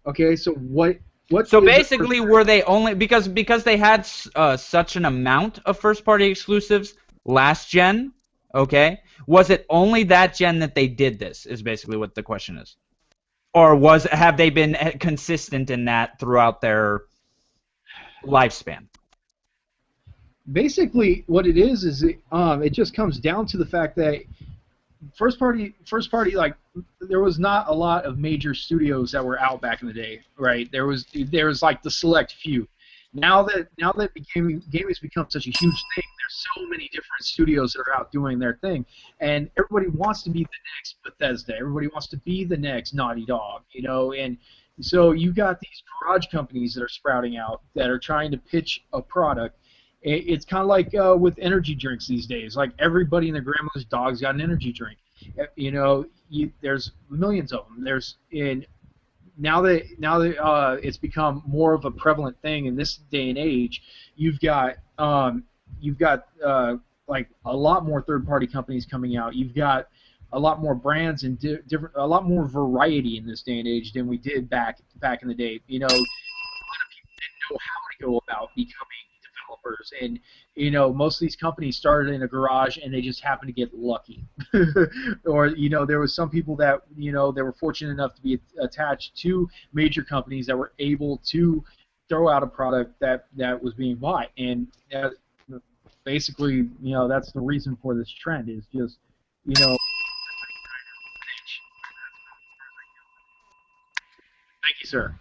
Okay, so what? So basically, were they only because they had such an amount of first-party exclusives last gen? Okay, was it only that gen that they did this? Is basically what the question is, or have they been consistent in that throughout their lifespan? Basically, what it is it just comes down to the fact that first party, like there was not a lot of major studios that were out back in the day, right? There was like the select few. Now that gaming has become such a huge thing, there's so many different studios that are out doing their thing, and everybody wants to be the next Bethesda. Everybody wants to be the next Naughty Dog, you know, and so you got these garage companies that are sprouting out that are trying to pitch a product. It's kind of like with energy drinks these days. Like everybody and their grandmother's dog's got an energy drink. You know, there's millions of them. Now that it's become more of a prevalent thing in this day and age, you've got like a lot more third-party companies coming out. You've got a lot more brands and a lot more variety in this day and age than we did back in the day. You know, a lot of people didn't know how to go about becoming developers, and you know, most of these companies started in a garage and they just happened to get lucky. Or you know, there was some people that, you know, they were fortunate enough to be attached to major companies that were able to throw out a product that was being bought, and basically, you know, that's the reason for this trend is just, you know. Thank you, sir.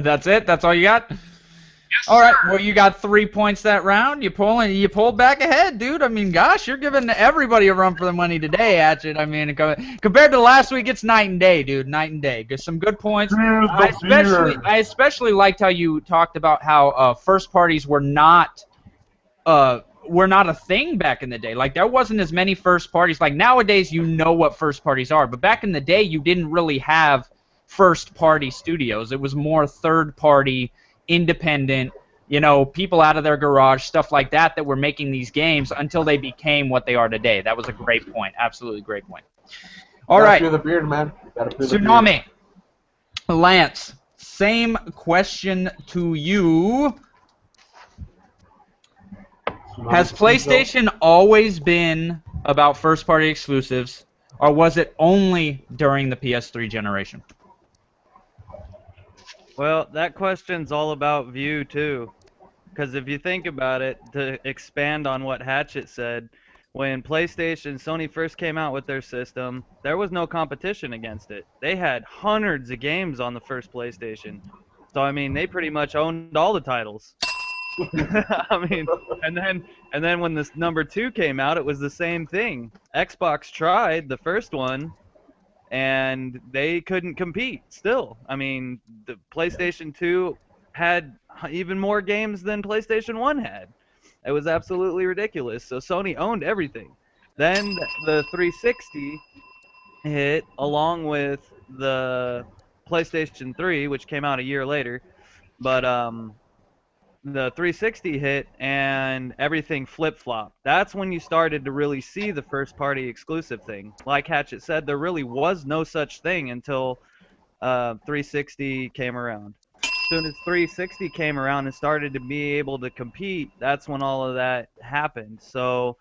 That's it? That's all you got? Yes, all right. sir. Well, you got 3 points that round. You pulled back ahead, dude. I mean, gosh, you're giving everybody a run for the money today, Hatchet. I mean, compared to last week, it's night and day, dude. Night and day. Some good points. I especially liked how you talked about how first parties were not were not a thing back in the day. Like, there wasn't as many first parties. Like, nowadays you know what first parties are, but back in the day you didn't really have first party studios. It was more third party, independent, you know, people out of their garage, stuff like that, that were making these games until they became what they are today. That was a great point. Absolutely great point. All right. Gotta peel the beard, man. Gotta peel the Tsunami. Lance, same question to you. Has PlayStation always been about first-party exclusives, or was it only during the PS3 generation? Well, that question's all about view, too. Because if you think about it, to expand on what Hatchet said, when Sony first came out with their system, there was no competition against it. They had hundreds of games on the first PlayStation. So, I mean, they pretty much owned all the titles. I mean, and then when this number 2 came out, it was the same thing. Xbox tried the first one, and they couldn't compete still. I mean, the PlayStation 2 had even more games than PlayStation 1 had. It was absolutely ridiculous. So Sony owned everything. Then the 360 hit along with the PlayStation 3, which came out a year later. But the 360 hit and everything flip-flopped. That's when you started to really see the first-party exclusive thing. Like Hatchet said, there really was no such thing until 360 came around. As soon as 360 came around and started to be able to compete, that's when all of that happened. So,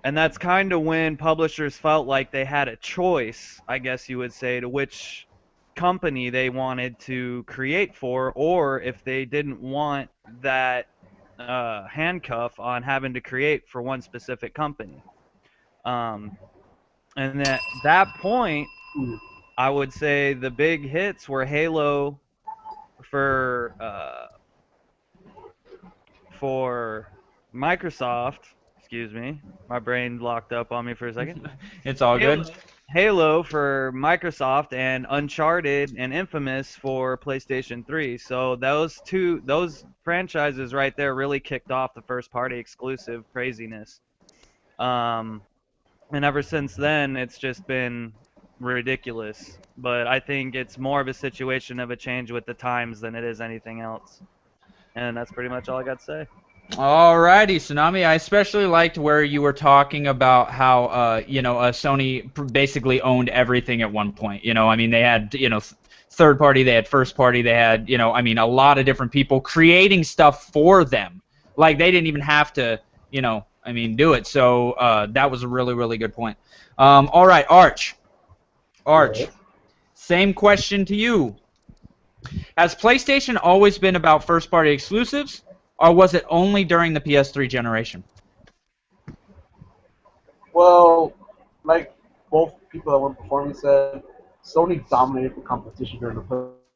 and that's kind of when publishers felt like they had a choice, I guess you would say, to which company they wanted to create for, or if they didn't want that handcuff on having to create for one specific company. And at that point, I would say the big hits were Halo for Microsoft. Excuse me, my brain locked up on me for a second. It's all good. Halo for Microsoft and Uncharted and Infamous for PlayStation 3. So those franchises right there really kicked off the first party exclusive craziness. And ever since then, it's just been ridiculous. But I think it's more of a situation of a change with the times than it is anything else. And that's pretty much all I got to say. Alrighty, Tsunami. I especially liked where you were talking about how, Sony basically owned everything at one point. You know, I mean, they had, third party, they had first party, they had, a lot of different people creating stuff for them. Like, they didn't even have to, do it. So that was a really, really good point. All right, Arch. Same question to you. Has PlayStation always been about first party exclusives? Or was it only during the PS3 generation? Well, like both people that went before me said, Sony dominated the competition during the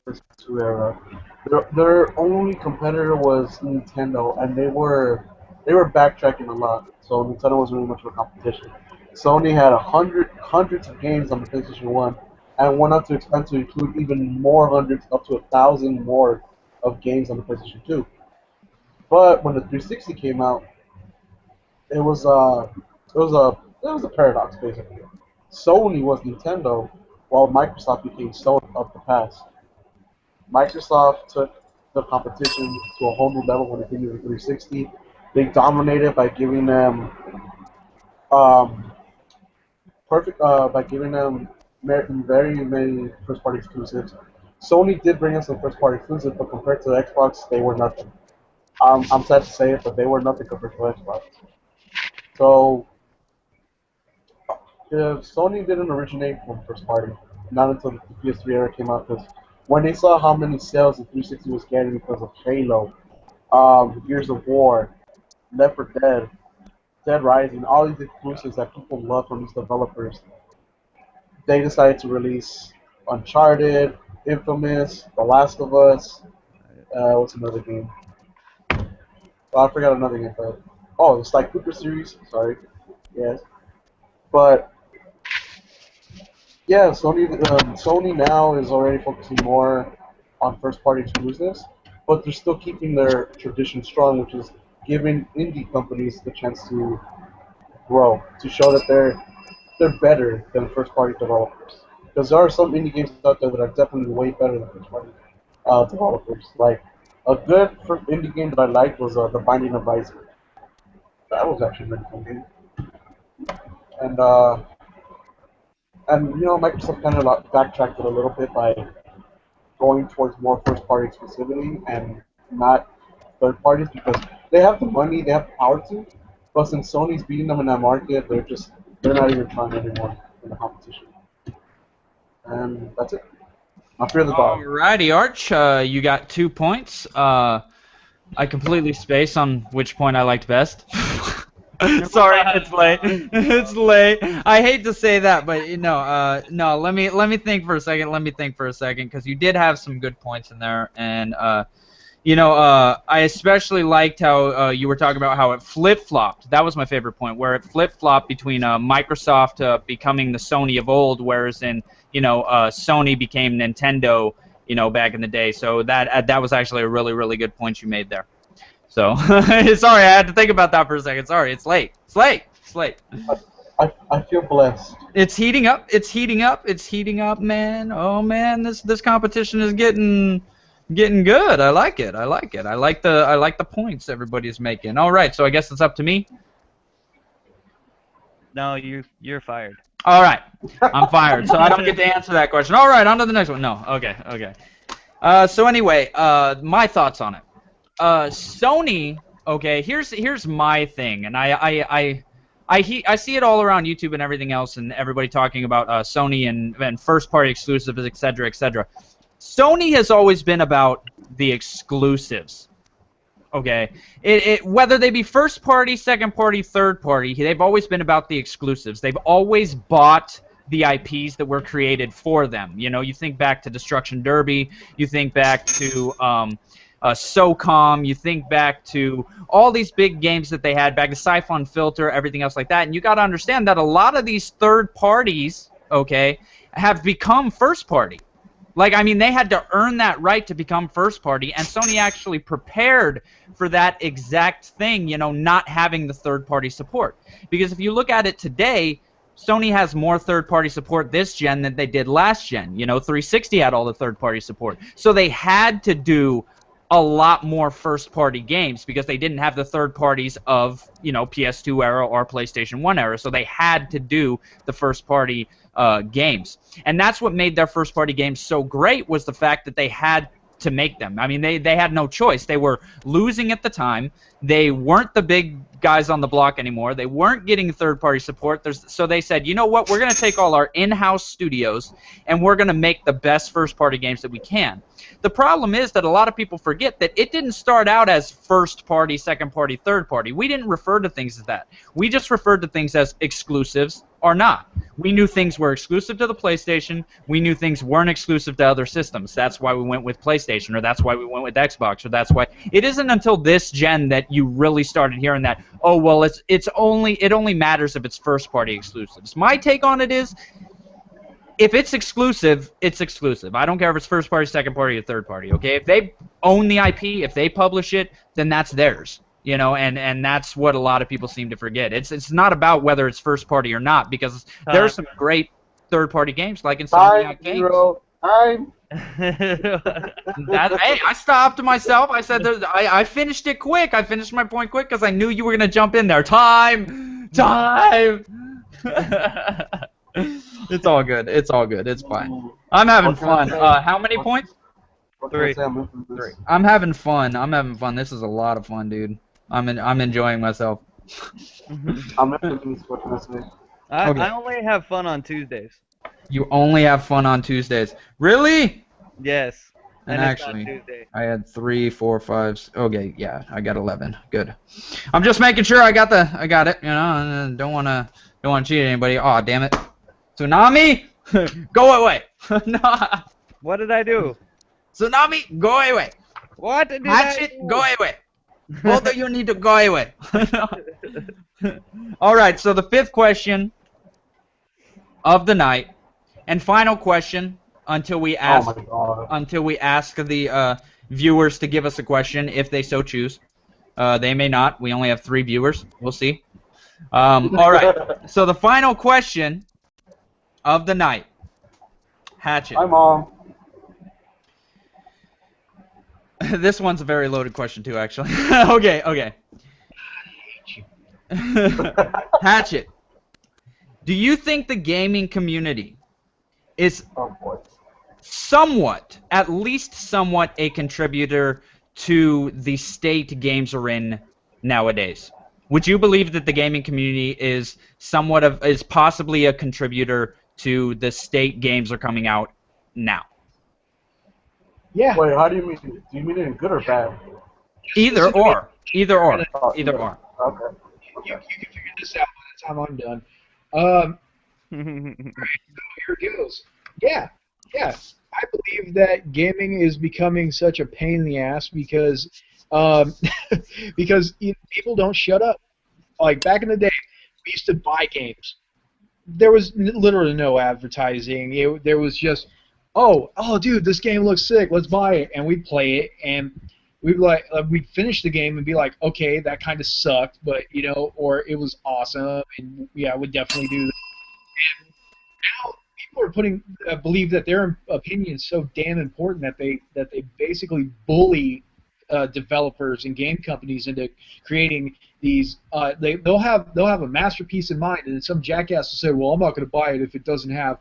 PS3 era. Their only competitor was Nintendo, and they were backtracking a lot. So Nintendo wasn't really much of a competition. Sony had hundreds of games on the PlayStation 1, and went up to expand to include even more hundreds, up to 1,000 more of games on the PlayStation 2. But when the 360 came out, it was a paradox basically. Sony was Nintendo, while Microsoft became Sony of the past. Microsoft took the competition to a whole new level when it came to the 360. They dominated by giving them very many first-party exclusives. Sony did bring us some first-party exclusives, but compared to the Xbox, they were nothing. I'm sad to say it, but they were nothing compared to Xbox. So, if Sony didn't originate from first party, not until the PS3 era came out, because when they saw how many sales the 360 was getting because of Halo, Gears of War, Left 4 Dead, Dead Rising, all these exclusives that people love from these developers, they decided to release Uncharted, Infamous, The Last of Us, what's another game? I forgot another game, but the Sly Cooper series. Sorry, yes, but yeah, Sony now is already focusing more on first-party exclusives, but they're still keeping their tradition strong, which is giving indie companies the chance to grow, to show that they're better than first-party developers. Because there are some indie games out there that are definitely way better than first-party developers. Like a good indie game that I liked was The Binding of Isaac. That was actually a really fun game. And Microsoft kind of backtracked it a little bit by going towards more first-party exclusivity and not third parties because they have the money, they have the power to. But since Sony's beating them in that market, they're not even trying anymore in the competition. And that's it. I fear the dog. Alrighty, Arch, you got 2 points. I completely spaced on which point I liked best. Sorry, it's late. It's late. I hate to say that, but no. Let me think for a second. Because you did have some good points in there, and I especially liked how you were talking about how it flip-flopped. That was my favorite point, where it flip-flopped between Microsoft becoming the Sony of old, whereas in Sony became Nintendo, back in the day. So that was actually a really, really good point you made there. So sorry, I had to think about that for a second. Sorry, it's late. It's late. I feel blessed. It's heating up. It's heating up, man. Oh man, this competition is getting good. I like it. I like the points everybody's making. All right, so I guess it's up to me. No, you're fired. All right, I'm fired, so I don't get to answer that question. All right, on to the next one. No, okay. So anyway, my thoughts on it. Sony. Okay, here's my thing, and I see it all around YouTube and everything else, and everybody talking about Sony and first-party exclusives, etc., etc. Sony has always been about the exclusives. Okay, whether they be first party, second party, third party, they've always been about the exclusives. They've always bought the IPs that were created for them. You think back to Destruction Derby, you think back to SOCOM, you think back to all these big games that they had, back to Siphon Filter, everything else like that. And you got to understand that a lot of these third parties, okay, have become first party. They had to earn that right to become first party, and Sony actually prepared for that exact thing, not having the third party support. Because if you look at it today, Sony has more third party support this gen than they did last gen. 360 had all the third party support. So they had to do a lot more first party games because they didn't have the third parties of, PS2 era or PlayStation 1 era. So they had to do the first party games. And that's what made their first party games so great, was the fact that they had to make them. They had no choice. They were losing at the time. They weren't the big guys on the block anymore. They weren't getting third-party support. So they said, you know what, we're going to take all our in-house studios and we're going to make the best first-party games that we can. The problem is that a lot of people forget that it didn't start out as first-party, second-party, third-party. We didn't refer to things as that. We just referred to things as exclusives or not. We knew things were exclusive to the PlayStation. We knew things weren't exclusive to other systems. That's why we went with PlayStation, or that's why we went with Xbox, or that's why. It isn't until this gen that you really started hearing that, oh, well, it only matters if it's first-party exclusives. My take on it is, if it's exclusive, it's exclusive. I don't care if it's first party, second party, or third party, okay? If they own the IP, if they publish it, then that's theirs. And that's what a lot of people seem to forget. It's not about whether it's first party or not, because there are some great third party games, like in Insomniac Games. Hey, I stopped myself. I said I finished it quick. I finished my point quick because I knew you were gonna jump in there. Time. It's all good. It's all good. It's fine. I'm having fun. How many points? 3. I'm having fun. This is a lot of fun, dude. I'm enjoying myself. I only have fun on Tuesdays. You only have fun on Tuesdays. Really? Yes. And actually, I had 3, 4, 5. Okay, yeah, I got 11. Good. I'm just making sure I got it. And don't wanna cheat anybody. Aw, damn it. Tsunami, go away. No. What did I do? Tsunami, go away. What did Hatchet, go away. Both of you need to go away. All right, so the 5th question of the night, and final question until we ask the viewers to give us a question if they so choose. They may not. We only have 3 viewers. We'll see. All right. So the final question of the night. Hatchet. Hi, Mom. This one's a very loaded question too, actually. Okay. Hatchet. Do you think the gaming community is somewhat, at least somewhat, a contributor to the state games are in nowadays? Would you believe that the gaming community is possibly a contributor to the state games are coming out now? Yeah. Wait, how do you mean? Do you mean it in good or bad? Either or. Either or. Oh, Either or. Okay. You can figure this out by the time I'm done. Alright, so here goes. Yeah. I believe that gaming is becoming such a pain in the ass because because people don't shut up. Like back in the day, we used to buy games. There was literally no advertising. There was just, oh, dude, this game looks sick. Let's buy it, and we'd play it, and we'd finish the game and be like, okay, that kind of sucked, but or it was awesome, and yeah, I would definitely do that. And now people are believe that their opinion is so damn important that they basically bully developers and game companies into creating these. They'll have a masterpiece in mind, and then some jackass will say, well, I'm not going to buy it if it doesn't have,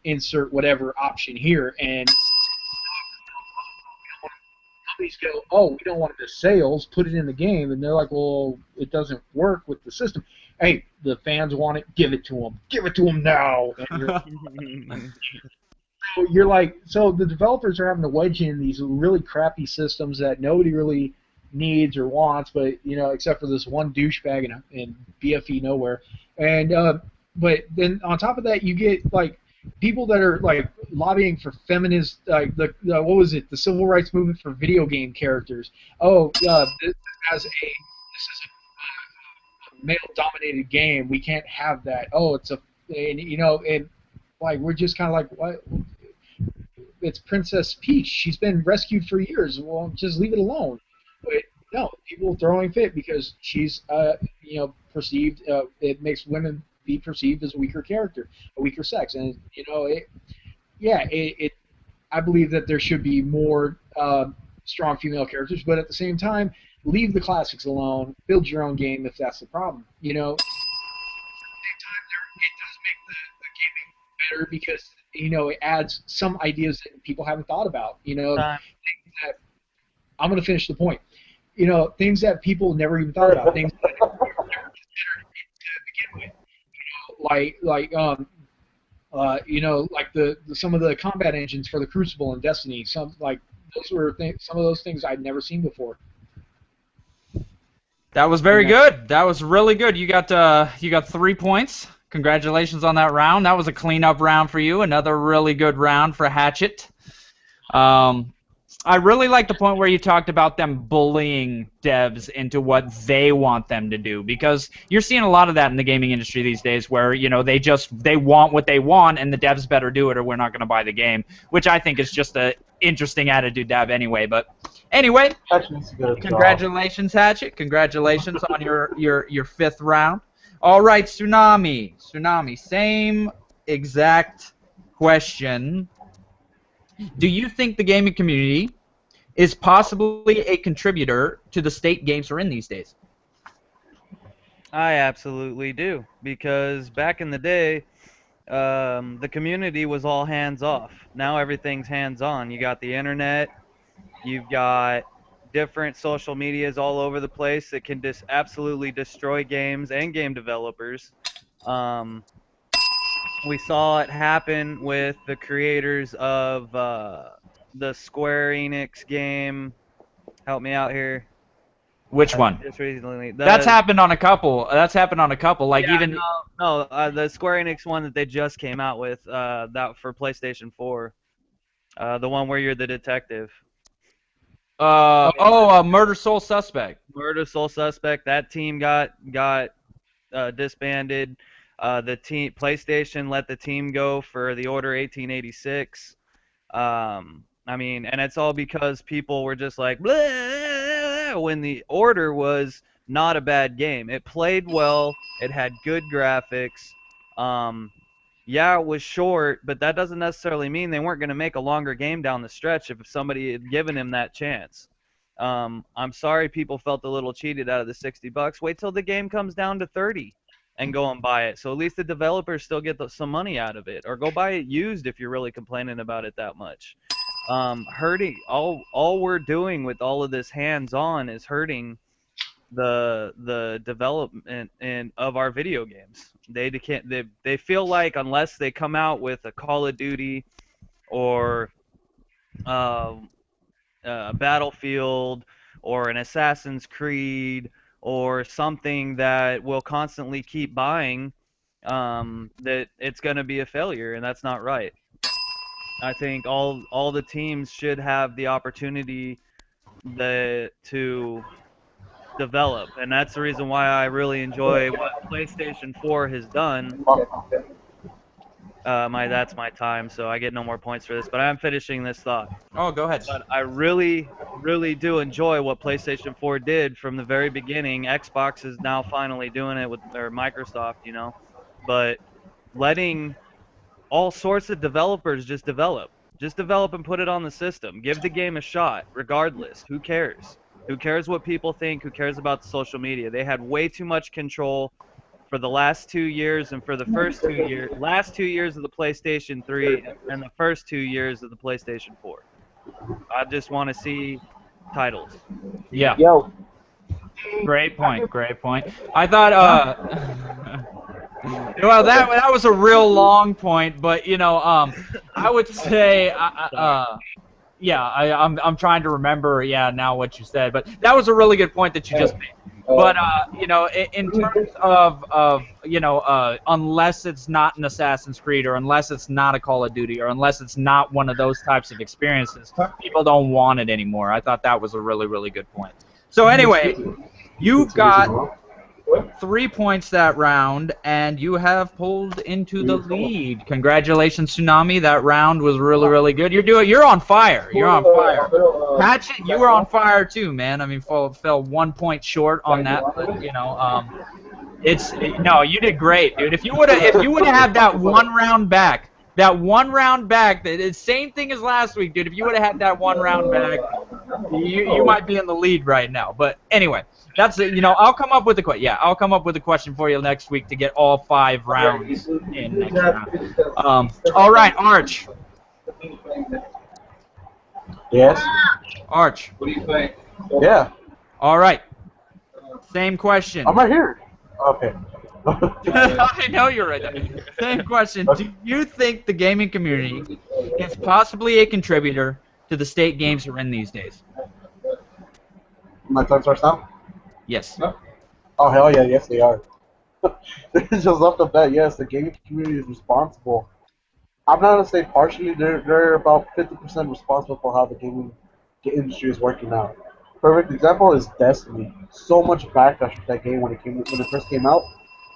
insert whatever option here, and companies go, oh, we don't want it to sales, put it in the game, and they're like, well, it doesn't work with the system. Hey, the fans want it, give it to them now. And you're like, so the developers are having to wedge in these really crappy systems that nobody really needs or wants, but except for this one douchebag in BFE nowhere. And but then on top of that, you get like people that are like lobbying for feminist, like what was it, the civil rights movement for video game characters. Oh, this is a male-dominated game. We can't have that. Oh, and like we're just kind of like, what? It's Princess Peach. She's been rescued for years. Well, just leave it alone. But no, people throwing fit because she's perceived. It makes women be perceived as a weaker character, a weaker sex, and I believe that there should be more strong female characters, but at the same time, leave the classics alone. Build your own game if that's the problem. At the same time, it does make the gaming better because it adds some ideas that people haven't thought about. Things that, I'm going to finish the point. Things that people never even thought about. Things that never considered to begin with. Like some of the combat engines for the Crucible and Destiny. Some of those things I'd never seen before. That was very good. That was really good. You got 3 points. Congratulations on that round. That was a cleanup round for you. Another really good round for Hatchet. I really like the point where you talked about them bullying devs into what they want them to do, because you're seeing a lot of that in the gaming industry these days where, they want what they want and the devs better do it or we're not going to buy the game, which I think is just an interesting attitude to have anyway. But anyway, congratulations, Hatchet. Congratulations on your 5th round. All right, Tsunami, same exact question. Do you think the gaming community is possibly a contributor to the state games are in these days? I absolutely do, because back in the day, the community was all hands off. Now everything's hands on. You got the internet, you've got different social medias all over the place that can absolutely destroy games and game developers. We saw it happen with the creators of the Square Enix game. Help me out here. Which one? Just recently. That's happened on a couple. Like yeah, even. No, the Square Enix one that they just came out with that for PlayStation 4. The one where you're the detective. Murder Soul Suspect. Murder Soul Suspect. That team got disbanded. The team PlayStation let the team go for the Order 1886. And it's all because people were just like, blah, blah, blah, when the Order was not a bad game. It played well. It had good graphics. Yeah, it was short, but that doesn't necessarily mean they weren't going to make a longer game down the stretch if somebody had given him that chance. I'm sorry people felt a little cheated out of the $60. Wait till the game comes down to 30 and go and buy it. So at least the developers still get some money out of it. Or go buy it used if you're really complaining about it that much. Hurting all we're doing with all of this hands-on is hurting the development of our video games. They feel like unless they come out with a Call of Duty or Battlefield or an Assassin's Creed or something that we'll constantly keep buying, that it's going to be a failure, and that's not right. I think all the teams should have the opportunity to develop, and that's the reason why I really enjoy what PlayStation 4 has done. That's my time, so I get no more points for this, but I'm finishing this thought. Oh, go ahead. But I really, really do enjoy what PlayStation 4 did from the very beginning. Xbox is now finally doing it with their Microsoft, but letting all sorts of developers just develop and put it on the system. Give the game a shot, regardless. Who cares? Who cares what people think? Who cares about the social media? They had way too much control for the last 2 years and for the last 2 years of the PlayStation 3 and the first 2 years of the PlayStation 4. I just want to see titles. Yeah. Yo. Great point. I thought, well, that was a real long point, but I would say, I'm trying to remember, now what you said, but that was a really good point that you just made. But in terms of unless it's not an Assassin's Creed or unless it's not a Call of Duty or unless it's not one of those types of experiences, people don't want it anymore. I thought that was a really, really good point. So anyway, you got 3 points that round, and you have pulled into the lead. Congratulations, Tsunami. That round was really, really good. You're on fire. Hatchet, you were on fire too, man. I mean, fell 1 point short on that, but you did great, dude. If you would have had that one round back, the same thing as last week, dude. If you would have had that one round back, you might be in the lead right now. But anyway. That's it. I'll come up with I'll come up with a question for you next week to get all 5 rounds in next round. All right, Arch. Yes. Arch. What do you think? Yeah. All right. Same question. I'm right here. Okay. I know you're right there. Same question. Do you think the gaming community is possibly a contributor to the state games are in these days? My time starts now? Yes. Oh, hell yeah, yes they are. Just off the bat, yes, the gaming community is responsible. I'm not going to say partially, they're about 50% responsible for how the gaming industry is working now. Perfect example is Destiny. So much backlash with that game when it first came out.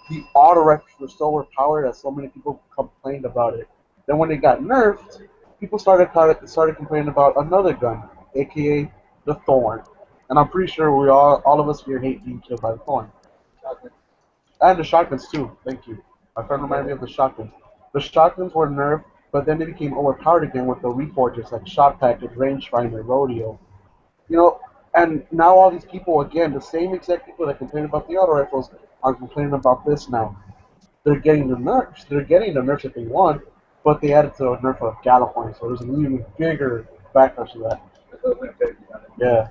The auto rifles were so overpowered that so many people complained about it. Then when it got nerfed, people started complaining about another gun, aka the Thorn. And I'm pretty sure all of us here hate being killed by the Thorn. And the shotguns too, thank you. My friend reminded me of the shotguns. The shotguns were nerfed, but then they became overpowered again with the reforgers like Shot Package, Rangefinder, Rodeo. And now all these people, again, the same exact people that complain about the auto rifles are complaining about this now. They're getting the nerfs. They're getting the nerfs that they want, but they added to a nerf of California, so there's an even bigger backlash to that. Yeah.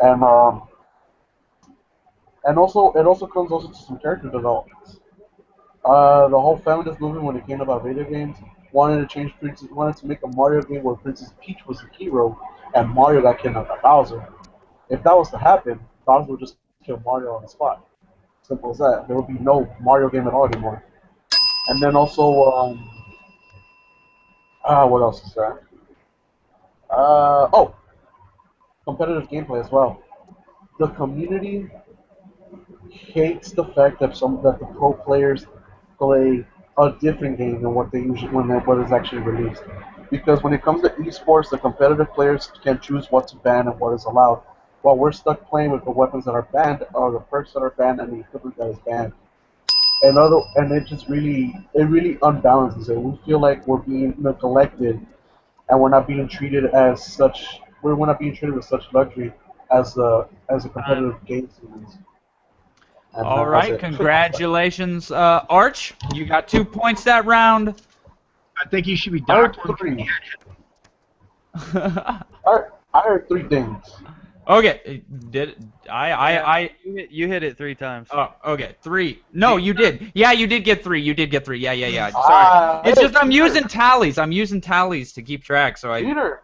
And also it also comes to some character developments. The whole feminist movement when it came about video games wanted to make a Mario game where Princess Peach was the hero and Mario got kidnapped by Bowser. If that was to happen, Bowser would just kill Mario on the spot. Simple as that. There would be no Mario game at all anymore. And then also what else is there? Competitive gameplay as well. The community hates the fact that the pro players play a different game than what is actually released. Because when it comes to esports, the competitive players can choose what to ban and what is allowed. while we're stuck playing with the weapons that are banned, or the perks that are banned, and the equipment that is banned. And it just really unbalances it. We feel like we're being neglected, and we're not being treated as such. We're not being treated with such luxury as a competitive game series. And All that's right, it. congratulations, Arch. You got 2 points that round. I think you should be I heard docked. three. I heard three things. Okay, did I You hit it 3 times. Oh, okay, 3. No, you did. Yeah, you did get 3. You did get 3. Yeah. Sorry. Ah, It's hey, just I'm Peter. using tallies. I'm using tallies to keep track. So Peter.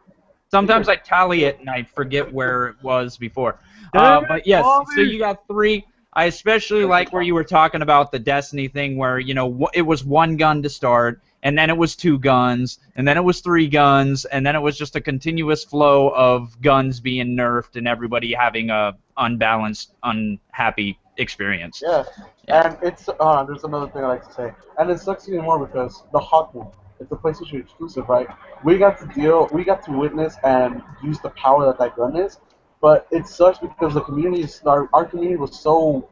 sometimes I tally it and I forget where it was before. Damn it, But yes, so Bobby. you got 3. I especially like where you were talking about the Destiny thing, where it was 1 gun to start, and then it was 2 guns, and then it was 3 guns, and then it was just a continuous flow of guns being nerfed and everybody having a unbalanced, unhappy experience. Yeah. And it's there's another thing I like to say, and it sucks even more because the Hawk one, it's a PlayStation exclusive, right? We got to witness and use the power that gun is, but it sucks because our community was so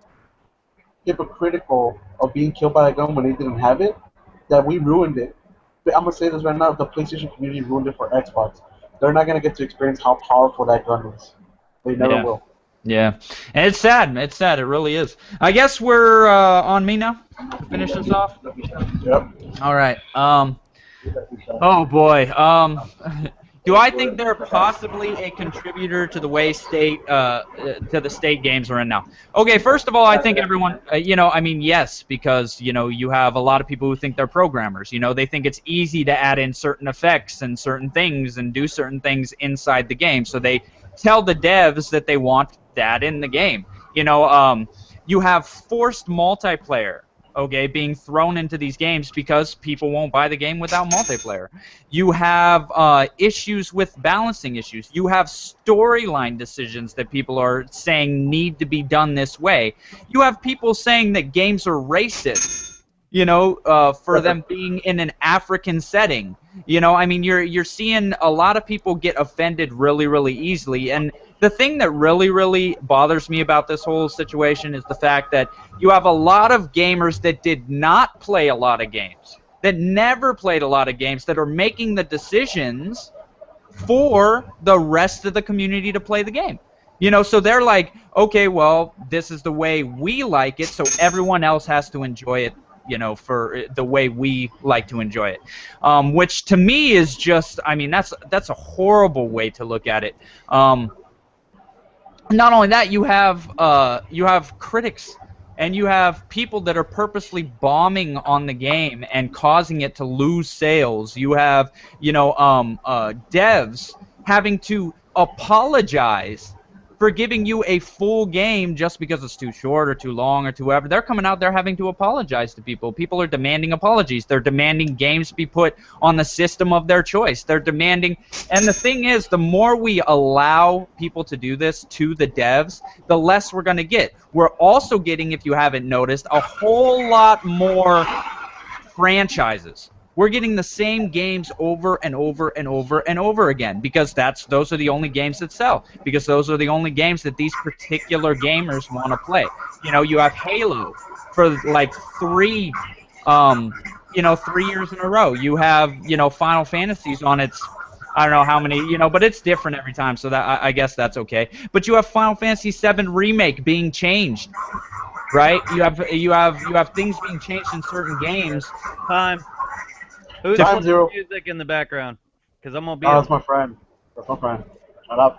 hypocritical of being killed by that gun when they didn't have it that we ruined it. But I'm gonna say this right now: the PlayStation community ruined it for Xbox. They're not gonna get to experience how powerful that gun is. They never will. Yeah, and it's sad. It's sad. It really is. I guess we're on me now to finish this off. Yep. All right. Oh boy. Do I think they're possibly a contributor to the way to the state games we're in now? Okay, first of all, I think everyone, yes, because, you have a lot of people who think they're programmers. They think it's easy to add in certain effects and certain things and do certain things inside the game. So they tell the devs that they want that in the game. You have forced multiplayer. Okay, being thrown into these games because people won't buy the game without multiplayer. You have issues with balancing issues. You have storyline decisions that people are saying need to be done this way. You have people saying that games are racist, for them being in an African setting. You're seeing a lot of people get offended really, really easily. And the thing that really, really bothers me about this whole situation is the fact that you have a lot of gamers that did not play a lot of games, that never played a lot of games, that are making the decisions for the rest of the community to play the game. So they're like, okay, well, this is the way we like it, so everyone else has to enjoy it, for the way we like to enjoy it. Which to me is just, that's a horrible way to look at it. Not only that, you have critics, and you have people that are purposely bombing on the game and causing it to lose sales. You have, devs having to apologize for giving you a full game just because it's too short or too long or too whatever. They're coming out there having to apologize to people. People are demanding apologies. They're demanding games be put on the system of their choice. They're demanding, and the thing is, the more we allow people to do this to the devs, the less we're going to get. We're also getting, if you haven't noticed, a whole lot more franchises. We're getting the same games over and over and over and over again because those are the only games that sell. Because those are the only games that these particular gamers want to play. You have Halo for like 3 years in a row. You have, Final Fantasies on its, I don't know how many, but it's different every time, so that I guess that's okay. But you have Final Fantasy VII Remake being changed, right? You have things being changed in certain games. Who's Time playing zero. music in the background? Because I'm gonna be. Oh, that's my friend. Shut up.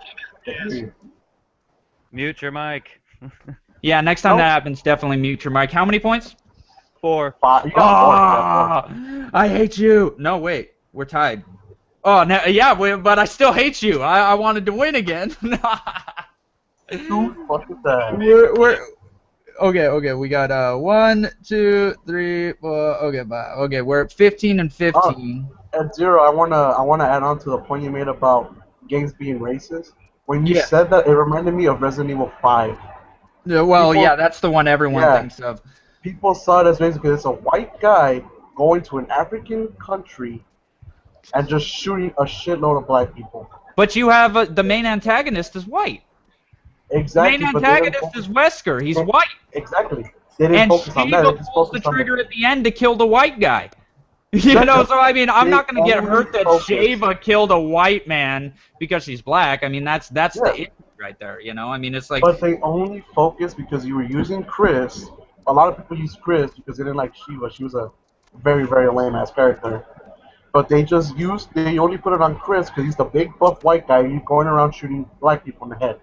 Mute your mic. Yeah, next time that happens, definitely mute your mic. How many points? 4. 5. You got 4. I hate you. No, wait, we're tied. Oh, no, yeah, but I still hate you. I wanted to win again. Who fuck is that? We're okay. We got 1, 2, 3, 4. Okay, bye. Okay, we're at 15 and 15. At Zero, I wanna add on to the point you made about games being racist. When you said that, it reminded me of Resident Evil 5. Yeah, well, that's the one everyone thinks of. People saw it as racist because it's a white guy going to an African country and just shooting a shitload of black people. But you have the main antagonist is white. Exactly. Main but they didn't antagonist focus- is Wesker. He's white. Exactly. They didn't And focus on that. They just pulls the focused on trigger at the end to kill the white guy. You Exactly. know, so I mean, I'm They not going to get only hurt that focus. Sheva killed a white man because she's black. I mean, that's Yeah. the issue right there. You know, I mean, it's like, But they only focused because you were using Chris. A lot of people use Chris because they didn't like Shiva. She was a very, very lame ass character. But they only put it on Chris because he's the big buff white guy going around shooting black people in the head.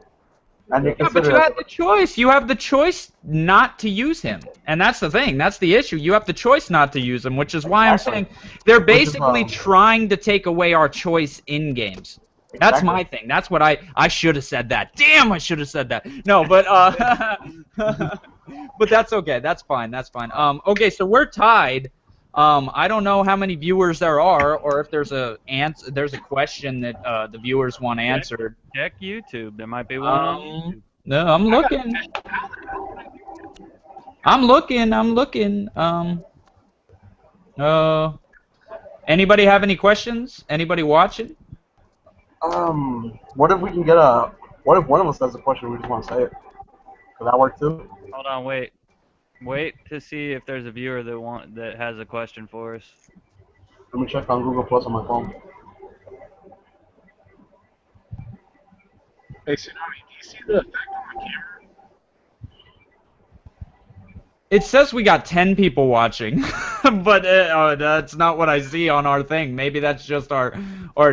And they yeah, but consider you had the choice. You have the choice not to use him, and that's the thing. That's the issue. You have the choice not to use him, which is why I'm saying they're basically trying to take away our choice in games. That's Exactly. my thing. That's what I should have said that. Damn, I should have said that. No, but but that's okay. That's fine. That's fine. Okay, so we're tied. I don't know how many viewers there are, or if there's a question that the viewers want answered. Check YouTube. There might be one on YouTube. No, I'm looking. I'm looking. Anybody have any questions? Anybody watching? What if we can get what if one of us has a question we just want to say it? Could that work too? Hold on, wait. Wait to see if there's a viewer that has a question for us. Let me check on Google Plus on my phone. Hey, Tsunami, do you see the effect on the camera? It says we got 10 people watching, but that's not what I see on our thing. Maybe that's just our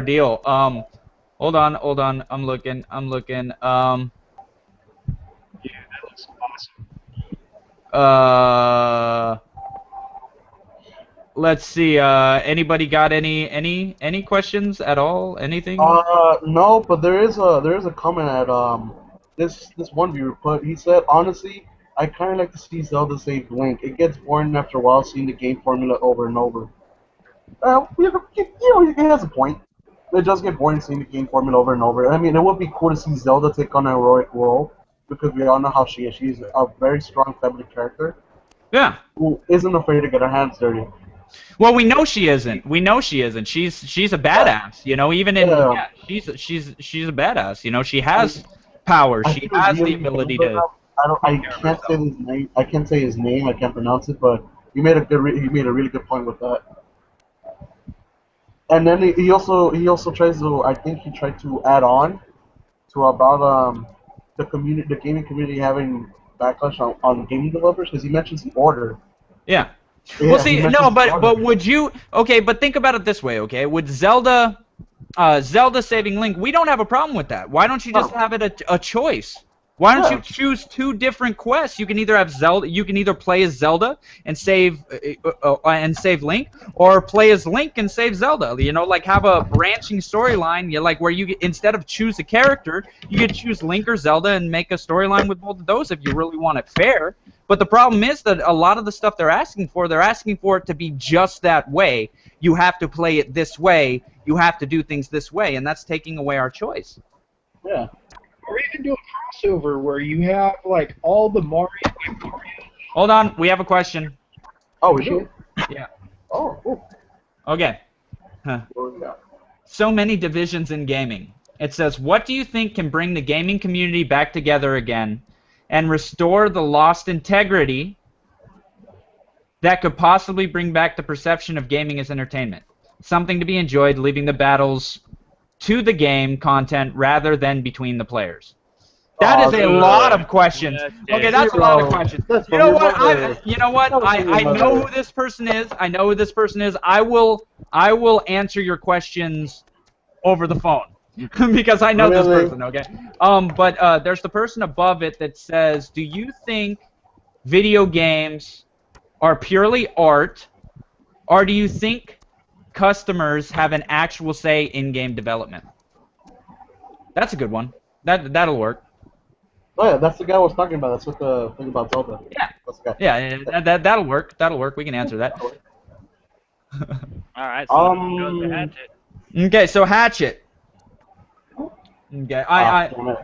deal. Hold on. I'm looking. Yeah, that looks awesome. Let's see. Anybody got any questions at all? Anything? No, but there is a comment at this one viewer put. He said, honestly, I kind of like to see Zelda save Link. It gets boring after a while seeing the game formula over and over. He has a point. It does get boring seeing the game formula over and over. I mean, it would be cool to see Zelda take on a heroic role because we all know how she is. She's a very strong feminine character Yeah. who isn't afraid to get her hands dirty. Well, we know she isn't. She's a badass. You know, even in she's a badass. You know, she has power. She has the ability to. I can't say his name. I can't say his name. I can't pronounce it. But he made a really good point with that. And then he also tries to. I think he tried to add on to about the gaming community having backlash on gaming developers because he mentions the order. Yeah. Yeah, Well, see, no, but would you? Okay, but think about it this way. Okay, would Zelda saving Link? We don't have a problem with that. Why don't you just have it a choice? Why don't you choose two different quests? You can either have Zelda. You can either play as Zelda and save Link, or play as Link and save Zelda. You know, like have a branching storyline. You like where you instead of choose a character, you could choose Link or Zelda and make a storyline with both of those if you really want it fair. But the problem is that a lot of the stuff they're asking for it to be just that way. You have to play it this way. You have to do things this way, and that's taking away our choice. Yeah. Or even do a crossover where you have like all the Mario. Hold on, we have a question. Oh, we do? Yeah. Oh, cool. Okay. Huh. What we got? So many divisions in gaming. It says, what do you think can bring the gaming community back together again and restore the lost integrity that could possibly bring back the perception of gaming as entertainment? Something to be enjoyed, leaving the battles to the game content rather than between the players. That is a lot of questions. Okay, that's a lot of questions. You know what? I know who this person is. I will answer your questions over the phone because I know this person. Okay. But there's the person above it that says, "Do you think video games are purely art, or do you think customers have an actual say in game development?" That's a good one. That'll work. Oh yeah, that's the guy I was talking about. That's what the thing about Zelda. Yeah. That's the guy. Yeah, that'll work. That'll work. We can answer that. All right. So goes to Hatchet. Okay, so Hatchet. Okay, I Damn it.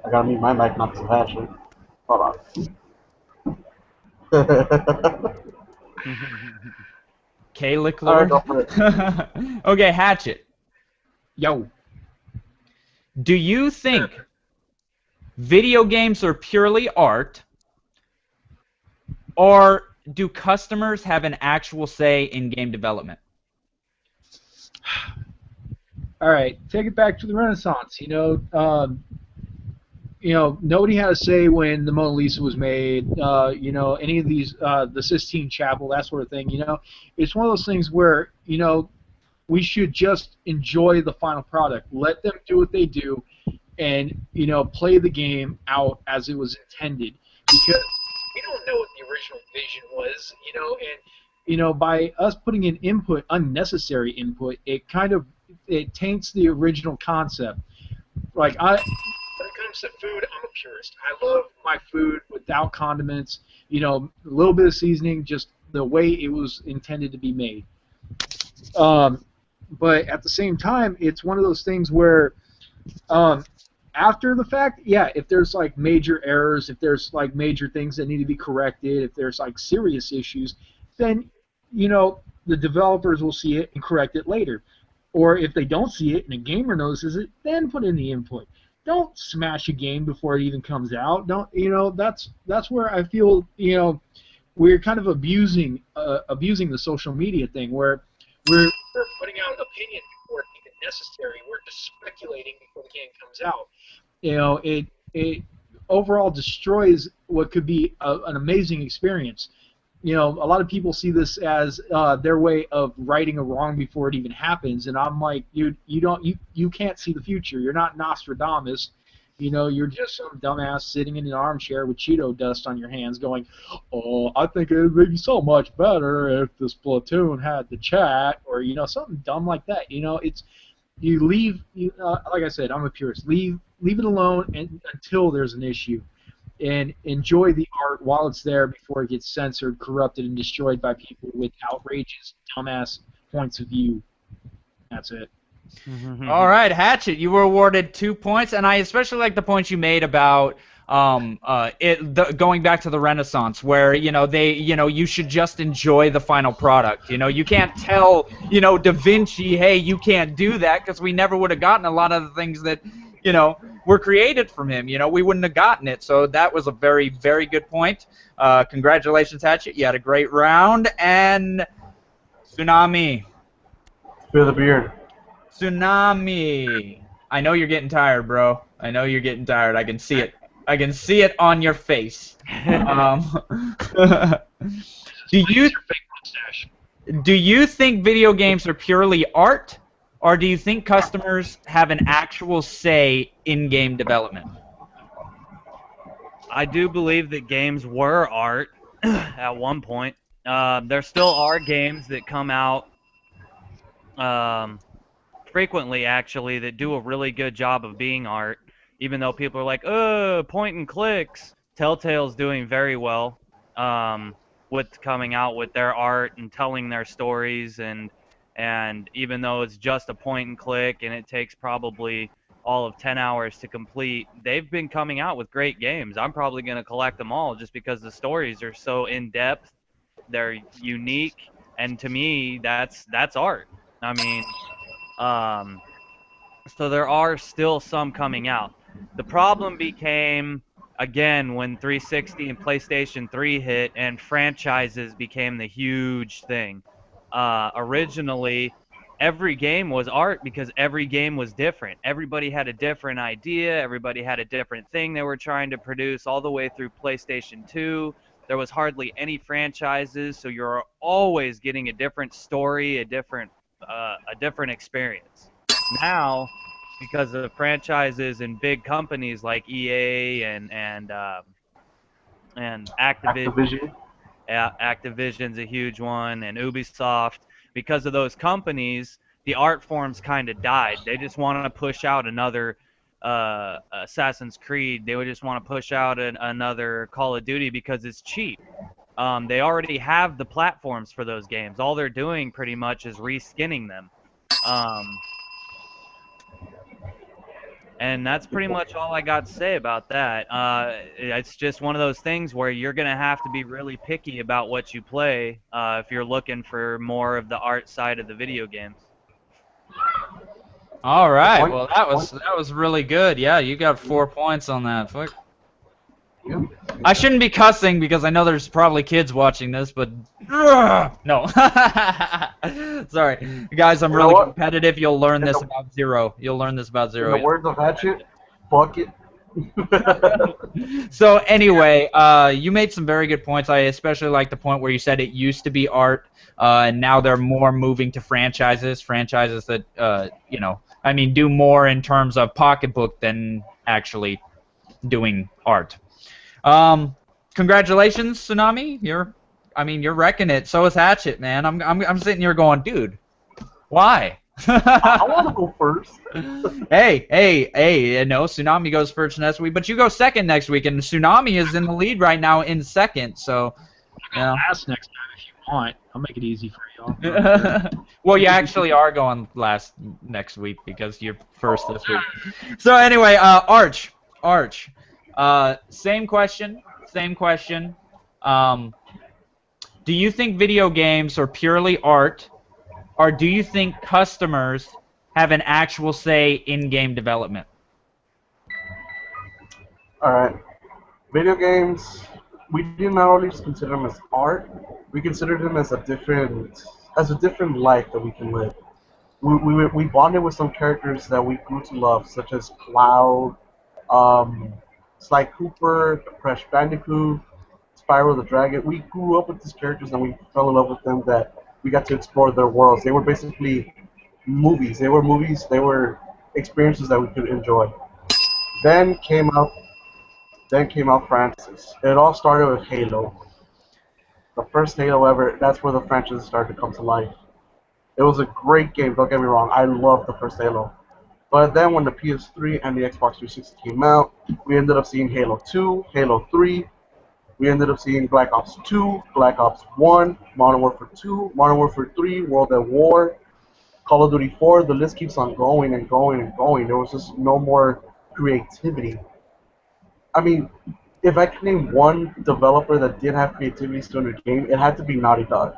I gotta mute my mic, not to Hatchet. Hold on. K-Lick Alright, Lord. go for it. Okay, Hatchet. Yo. Do you think video games are purely art, or do customers have an actual say in game development? All right, take it back to the Renaissance. Nobody had a say when the Mona Lisa was made. Any of these, the Sistine Chapel, that sort of thing. It's one of those things where we should just enjoy the final product. Let them do what they do, and play the game out as it was intended. Because we don't know what the original vision was. By us putting in input, unnecessary input, it taints the original concept. Like when it comes to food, I'm a purist. I love my food without condiments. A little bit of seasoning, just the way it was intended to be made. But at the same time, it's one of those things where, after the fact, yeah, if there's like major errors, if there's like major things that need to be corrected, if there's like serious issues, then the developers will see it and correct it later. Or if they don't see it and a gamer notices it, then put in the input. Don't smash a game before it even comes out. Don't that's where I feel we're kind of abusing the social media thing, where we're putting out an opinion before it's even necessary. We're just speculating before the game comes out. It overall destroys what could be an amazing experience. A lot of people see this as their way of righting a wrong before it even happens, and I'm like, you can't see the future. You're not Nostradamus. You're just some dumbass sitting in an armchair with Cheeto dust on your hands going, oh, I think it would be so much better if this platoon had the chat, or something dumb like that. It's you leave. Like I said, I'm a purist. Leave it alone until there's an issue. And enjoy the art while it's there before it gets censored, corrupted, and destroyed by people with outrageous, dumbass points of view. That's it. All right, Hatchet, you were awarded 2 points, and I especially like the points you made about going back to the Renaissance, where you should just enjoy the final product. You can't tell Da Vinci, hey, you can't do that, because we never would have gotten a lot of the things that were created from him. We wouldn't have gotten it. So that was a very, very good point. Congratulations, Hatchet. You had a great round. And Tsunami. Feel the beard. Tsunami. I know you're getting tired, bro. I know you're getting tired. I can see it. I can see it on your face. Do you think video games are purely art? Or do you think customers have an actual say in game development? I do believe that games were art at one point. There still are games that come out frequently, actually, that do a really good job of being art, even though people are like, oh, point and clicks. Telltale's doing very well with coming out with their art and telling their stories, and even though it's just a point and click and it takes probably all of 10 hours to complete, they've been coming out with great games. I'm probably going to collect them all just because the stories are so in-depth, they're unique, and to me, that's art. I mean, so there are still some coming out. The problem became, again, when 360 and PlayStation 3 hit and franchises became the huge thing. Originally, every game was art because every game was different. Everybody had a different idea. Everybody had a different thing they were trying to produce all the way through PlayStation 2. There was hardly any franchises, so you're always getting a different story, a different experience. Now, because of franchises and big companies like EA and Activision. Activision's a huge one, and Ubisoft. Because of those companies, the art forms kind of died. They just want to push out another Assassin's Creed. They would just want to push out another Call of Duty because it's cheap. They already have the platforms for those games. All they're doing pretty much is reskinning them. And that's pretty much all I got to say about that. It's just one of those things where you're going to have to be really picky about what you play if you're looking for more of the art side of the video games. All right. Point. Well, that was really good. Yeah, you got 4 points on that. Fuck. Yeah. I shouldn't be cussing because I know there's probably kids watching this, but no. Sorry, guys. I'm You know really what? competitive. You'll learn In this the- about Zero. You'll learn this about In Zero. the words of Hatchet, fuck it. So anyway, you made some very good points. I especially like the point where you said it used to be art, and now they're more moving to franchises. Franchises that, you know, I mean, do more in terms of pocketbook than actually doing art. Congratulations, Tsunami. You're wrecking it. So is Hatchet, man. I'm sitting here going, dude, why? I want to go first. Hey, no, Tsunami goes first next week, but you go second next week, and Tsunami is in the lead right now in second, so, you know. Last next time if you want. I'll make it easy for y'all. Well, you actually are going last next week because you're first this week. So anyway, Arch, same question. Do you think video games are purely art, or do you think customers have an actual say in game development? Alright. Video games, we do not only just consider them as art, we consider them as a different life that we can live. We bonded with some characters that we grew to love, such as Cloud, Sly Cooper, Crash Bandicoot, Spyro the Dragon. We grew up with these characters and we fell in love with them that we got to explore their worlds. They were basically movies. They were experiences that we could enjoy. Then came out Francis. It all started with Halo. The first Halo ever, that's where the franchise started to come to life. It was a great game, don't get me wrong. I loved the first Halo. But then when the PS3 and the Xbox 360 came out, we ended up seeing Halo 2, Halo 3. We ended up seeing Black Ops 2, Black Ops 1, Modern Warfare 2, Modern Warfare 3, World at War, Call of Duty 4. The list keeps on going and going and going. There was just no more creativity. I mean, if I could name one developer that did have creativity still in their game, it had to be Naughty Dog.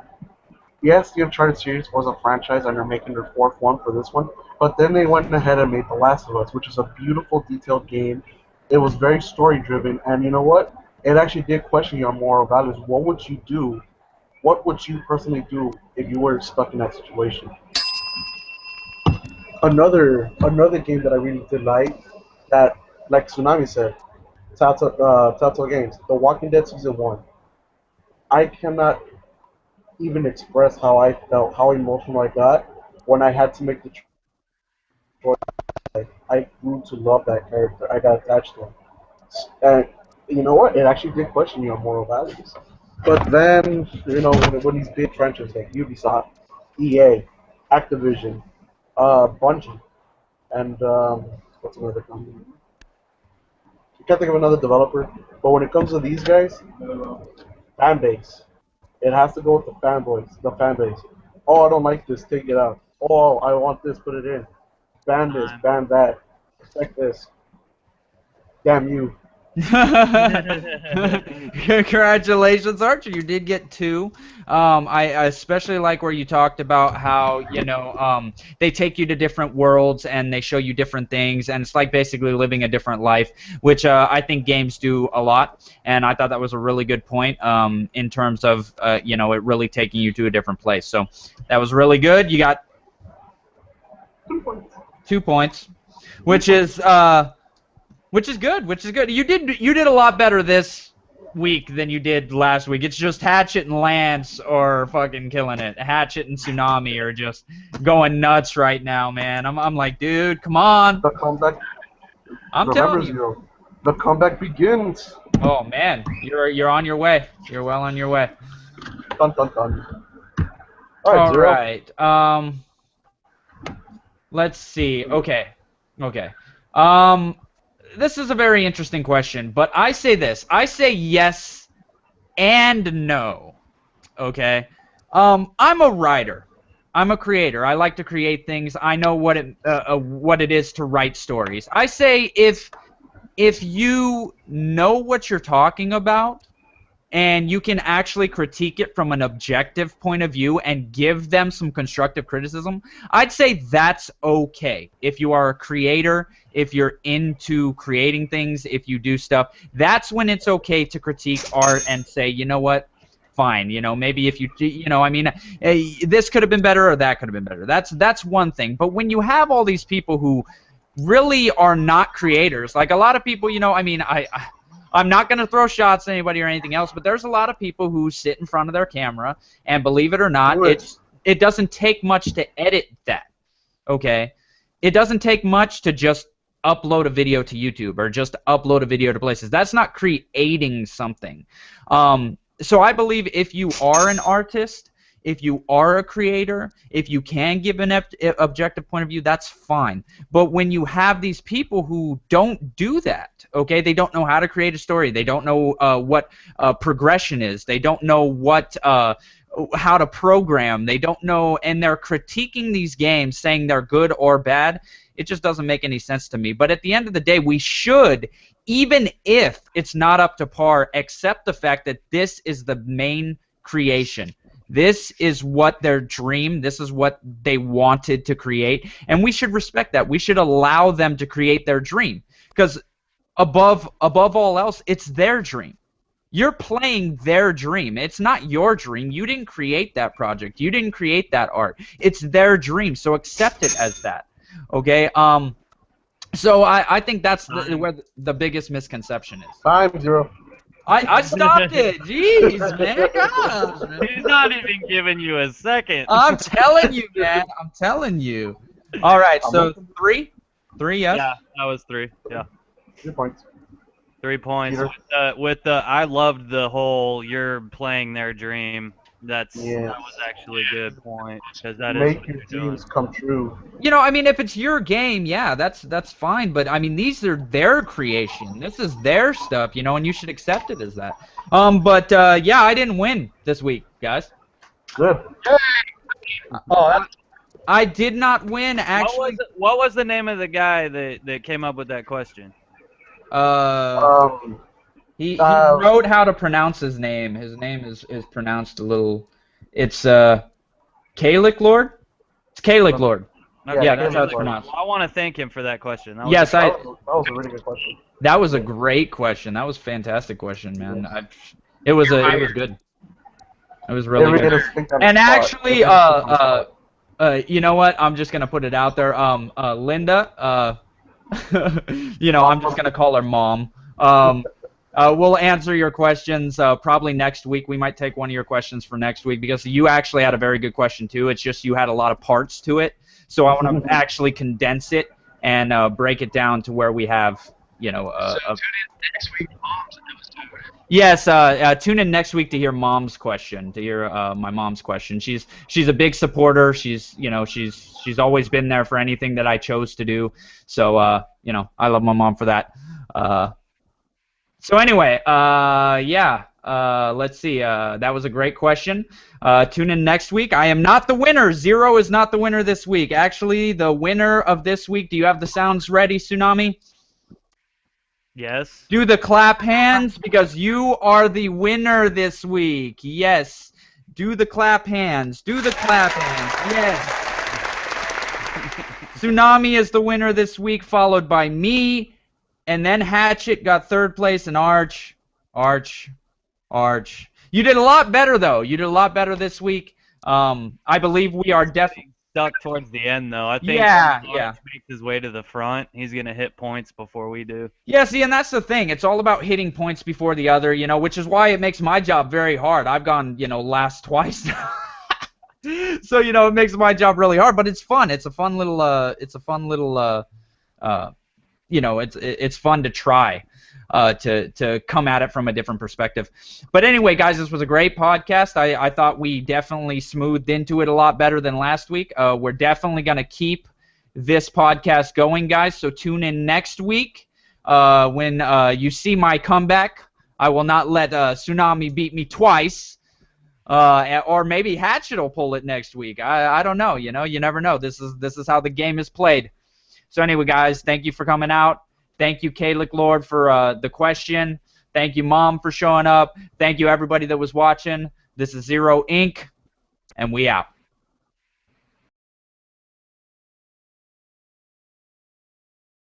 Yes, the Uncharted series was a franchise and they're making their fourth one for this one, but then they went ahead and made The Last of Us, which is a beautiful, detailed game. It was very story-driven, and you know what? It actually did question your moral values. What would you do? What would you personally do if you were stuck in that situation? Another game that I really did that, like Tsunami said, Telltale Games, The Walking Dead Season 1. I cannot even express how I felt, how emotional I got when I had to make the choice. I grew to love that character. I got attached to him. And you know what? It actually did question your moral values. But then, you know, when these big franchises like Ubisoft, EA, Activision, Bungie, and what's another company? I can't think of another developer. But when it comes to these guys, fan base. It has to go with the fan base. Oh, I don't like this, take it out. Oh, I want this, put it in. Ban this, ban that. Protect this. Damn you. Congratulations, Archer. You did get 2. I especially like where you talked about how, you know, they take you to different worlds and they show you different things, and it's like basically living a different life, which I think games do a lot, and I thought that was a really good point in terms of, you know, it really taking you to a different place. So that was really good. You got 2 points, which is good. You did a lot better this week than you did last week. It's just Hatchet and Lance are fucking killing it. Hatchet and Tsunami are just going nuts right now, man. I'm like, dude, come on. The comeback. I'm telling you. The comeback begins. Oh man, you're on your way. You're well on your way. Dun dun dun. All Zero. right. Let's see. Okay. This is a very interesting question, but I say this. I say yes and no. Okay? I'm a writer. I'm a creator. I like to create things. I know what it is to write stories. I say if you know what you're talking about, and you can actually critique it from an objective point of view and give them some constructive criticism, I'd say that's okay. If you are a creator, if you're into creating things, if you do stuff, that's when it's okay to critique art and say, you know what, fine, maybe if I mean, this could have been better or that could have been better. That's one thing. But when you have all these people who really are not creators, like a lot of people, I mean, I'm not going to throw shots at anybody or anything else, but there's a lot of people who sit in front of their camera, and believe it or not, it doesn't take much to edit that, okay? It doesn't take much to just upload a video to YouTube or just upload a video to places. That's not creating something. So I believe if you are an artist, if you are a creator, if you can give an objective point of view, that's fine. But when you have these people who don't do that, okay, they don't know how to create a story, they don't know what progression is, they don't know what how to program, they don't know, and they're critiquing these games saying they're good or bad, it just doesn't make any sense to me. But at the end of the day, we should, even if it's not up to par, accept the fact that this is the main creation. This is what their dream, this is what they wanted to create, and we should respect that. We should allow them to create their dream, because above all else, it's their dream. You're playing their dream. It's not your dream. You didn't create that project. You didn't create that art. It's their dream, so accept it as that. Okay? So I think that's where the biggest misconception is. Time, Zero. I stopped it. Jeez, man. Gosh, man. He's not even giving you a second. I'm telling you, man. I'm telling you. All right, so 3? 3, yes? Yeah, that was 3. Yeah. 3 points. 3 points. With the I loved the whole you're playing their dream. That was actually a good point, because that is make your dreams come true. I mean, if it's your game, yeah, that's fine. But I mean, these are their creation. This is their stuff, and you should accept it as that. But yeah, I didn't win this week, guys. Good. I did not win, actually. What was the name of the guy that came up with that question? He wrote how to pronounce his name. His name is pronounced a little. It's Kalik Lord. It's Kalik Lord. Okay, yeah, that's how it's pronounced. Well, I want to thank him for that question. That was a really good question. That was a great question. That was a fantastic question, man. Yes. It was good. It was really good. And actually, you know what? I'm just gonna put it out there. Linda, I'm just gonna call her Mom. We'll answer your questions probably next week. We might take one of your questions for next week, because you actually had a very good question too. It's just you had a lot of parts to it, so I want to actually condense it and break it down to where we have, so tune in next week, Mom's episode. Yes, tune in next week to hear Mom's question, to hear my mom's question. She's a big supporter. She's always been there for anything that I chose to do. So I love my mom for that. So anyway, yeah, let's see. That was a great question. Tune in next week. I am not the winner. Zero is not the winner this week. Actually, the winner of this week, do you have the sounds ready, Tsunami? Yes. Do the clap hands, because you are the winner this week. Yes. Do the clap hands. Do the clap hands. Yes. Tsunami is the winner this week, followed by me. And then Hatchet got 3rd place, and Arch. You did a lot better, though. You did a lot better this week. I believe we are definitely stuck towards the end, though. I think Arch makes his way to the front. He's going to hit points before we do. Yeah, see, and that's the thing. It's all about hitting points before the other, which is why it makes my job very hard. I've gone, last twice now. So, it makes my job really hard, but it's fun. It's a fun little, it's fun to try to come at it from a different perspective. But anyway, guys, this was a great podcast. I thought we definitely smoothed into it a lot better than last week. We're definitely going to keep this podcast going, guys, so tune in next week when you see my comeback. I will not let Tsunami beat me twice. Or maybe Hatchet will pull it next week. I don't know. You never know. This is how the game is played. So anyway, guys, thank you for coming out. Thank you, Kalik Lord, for the question. Thank you, Mom, for showing up. Thank you, everybody that was watching. This is Zero Inc., and we out.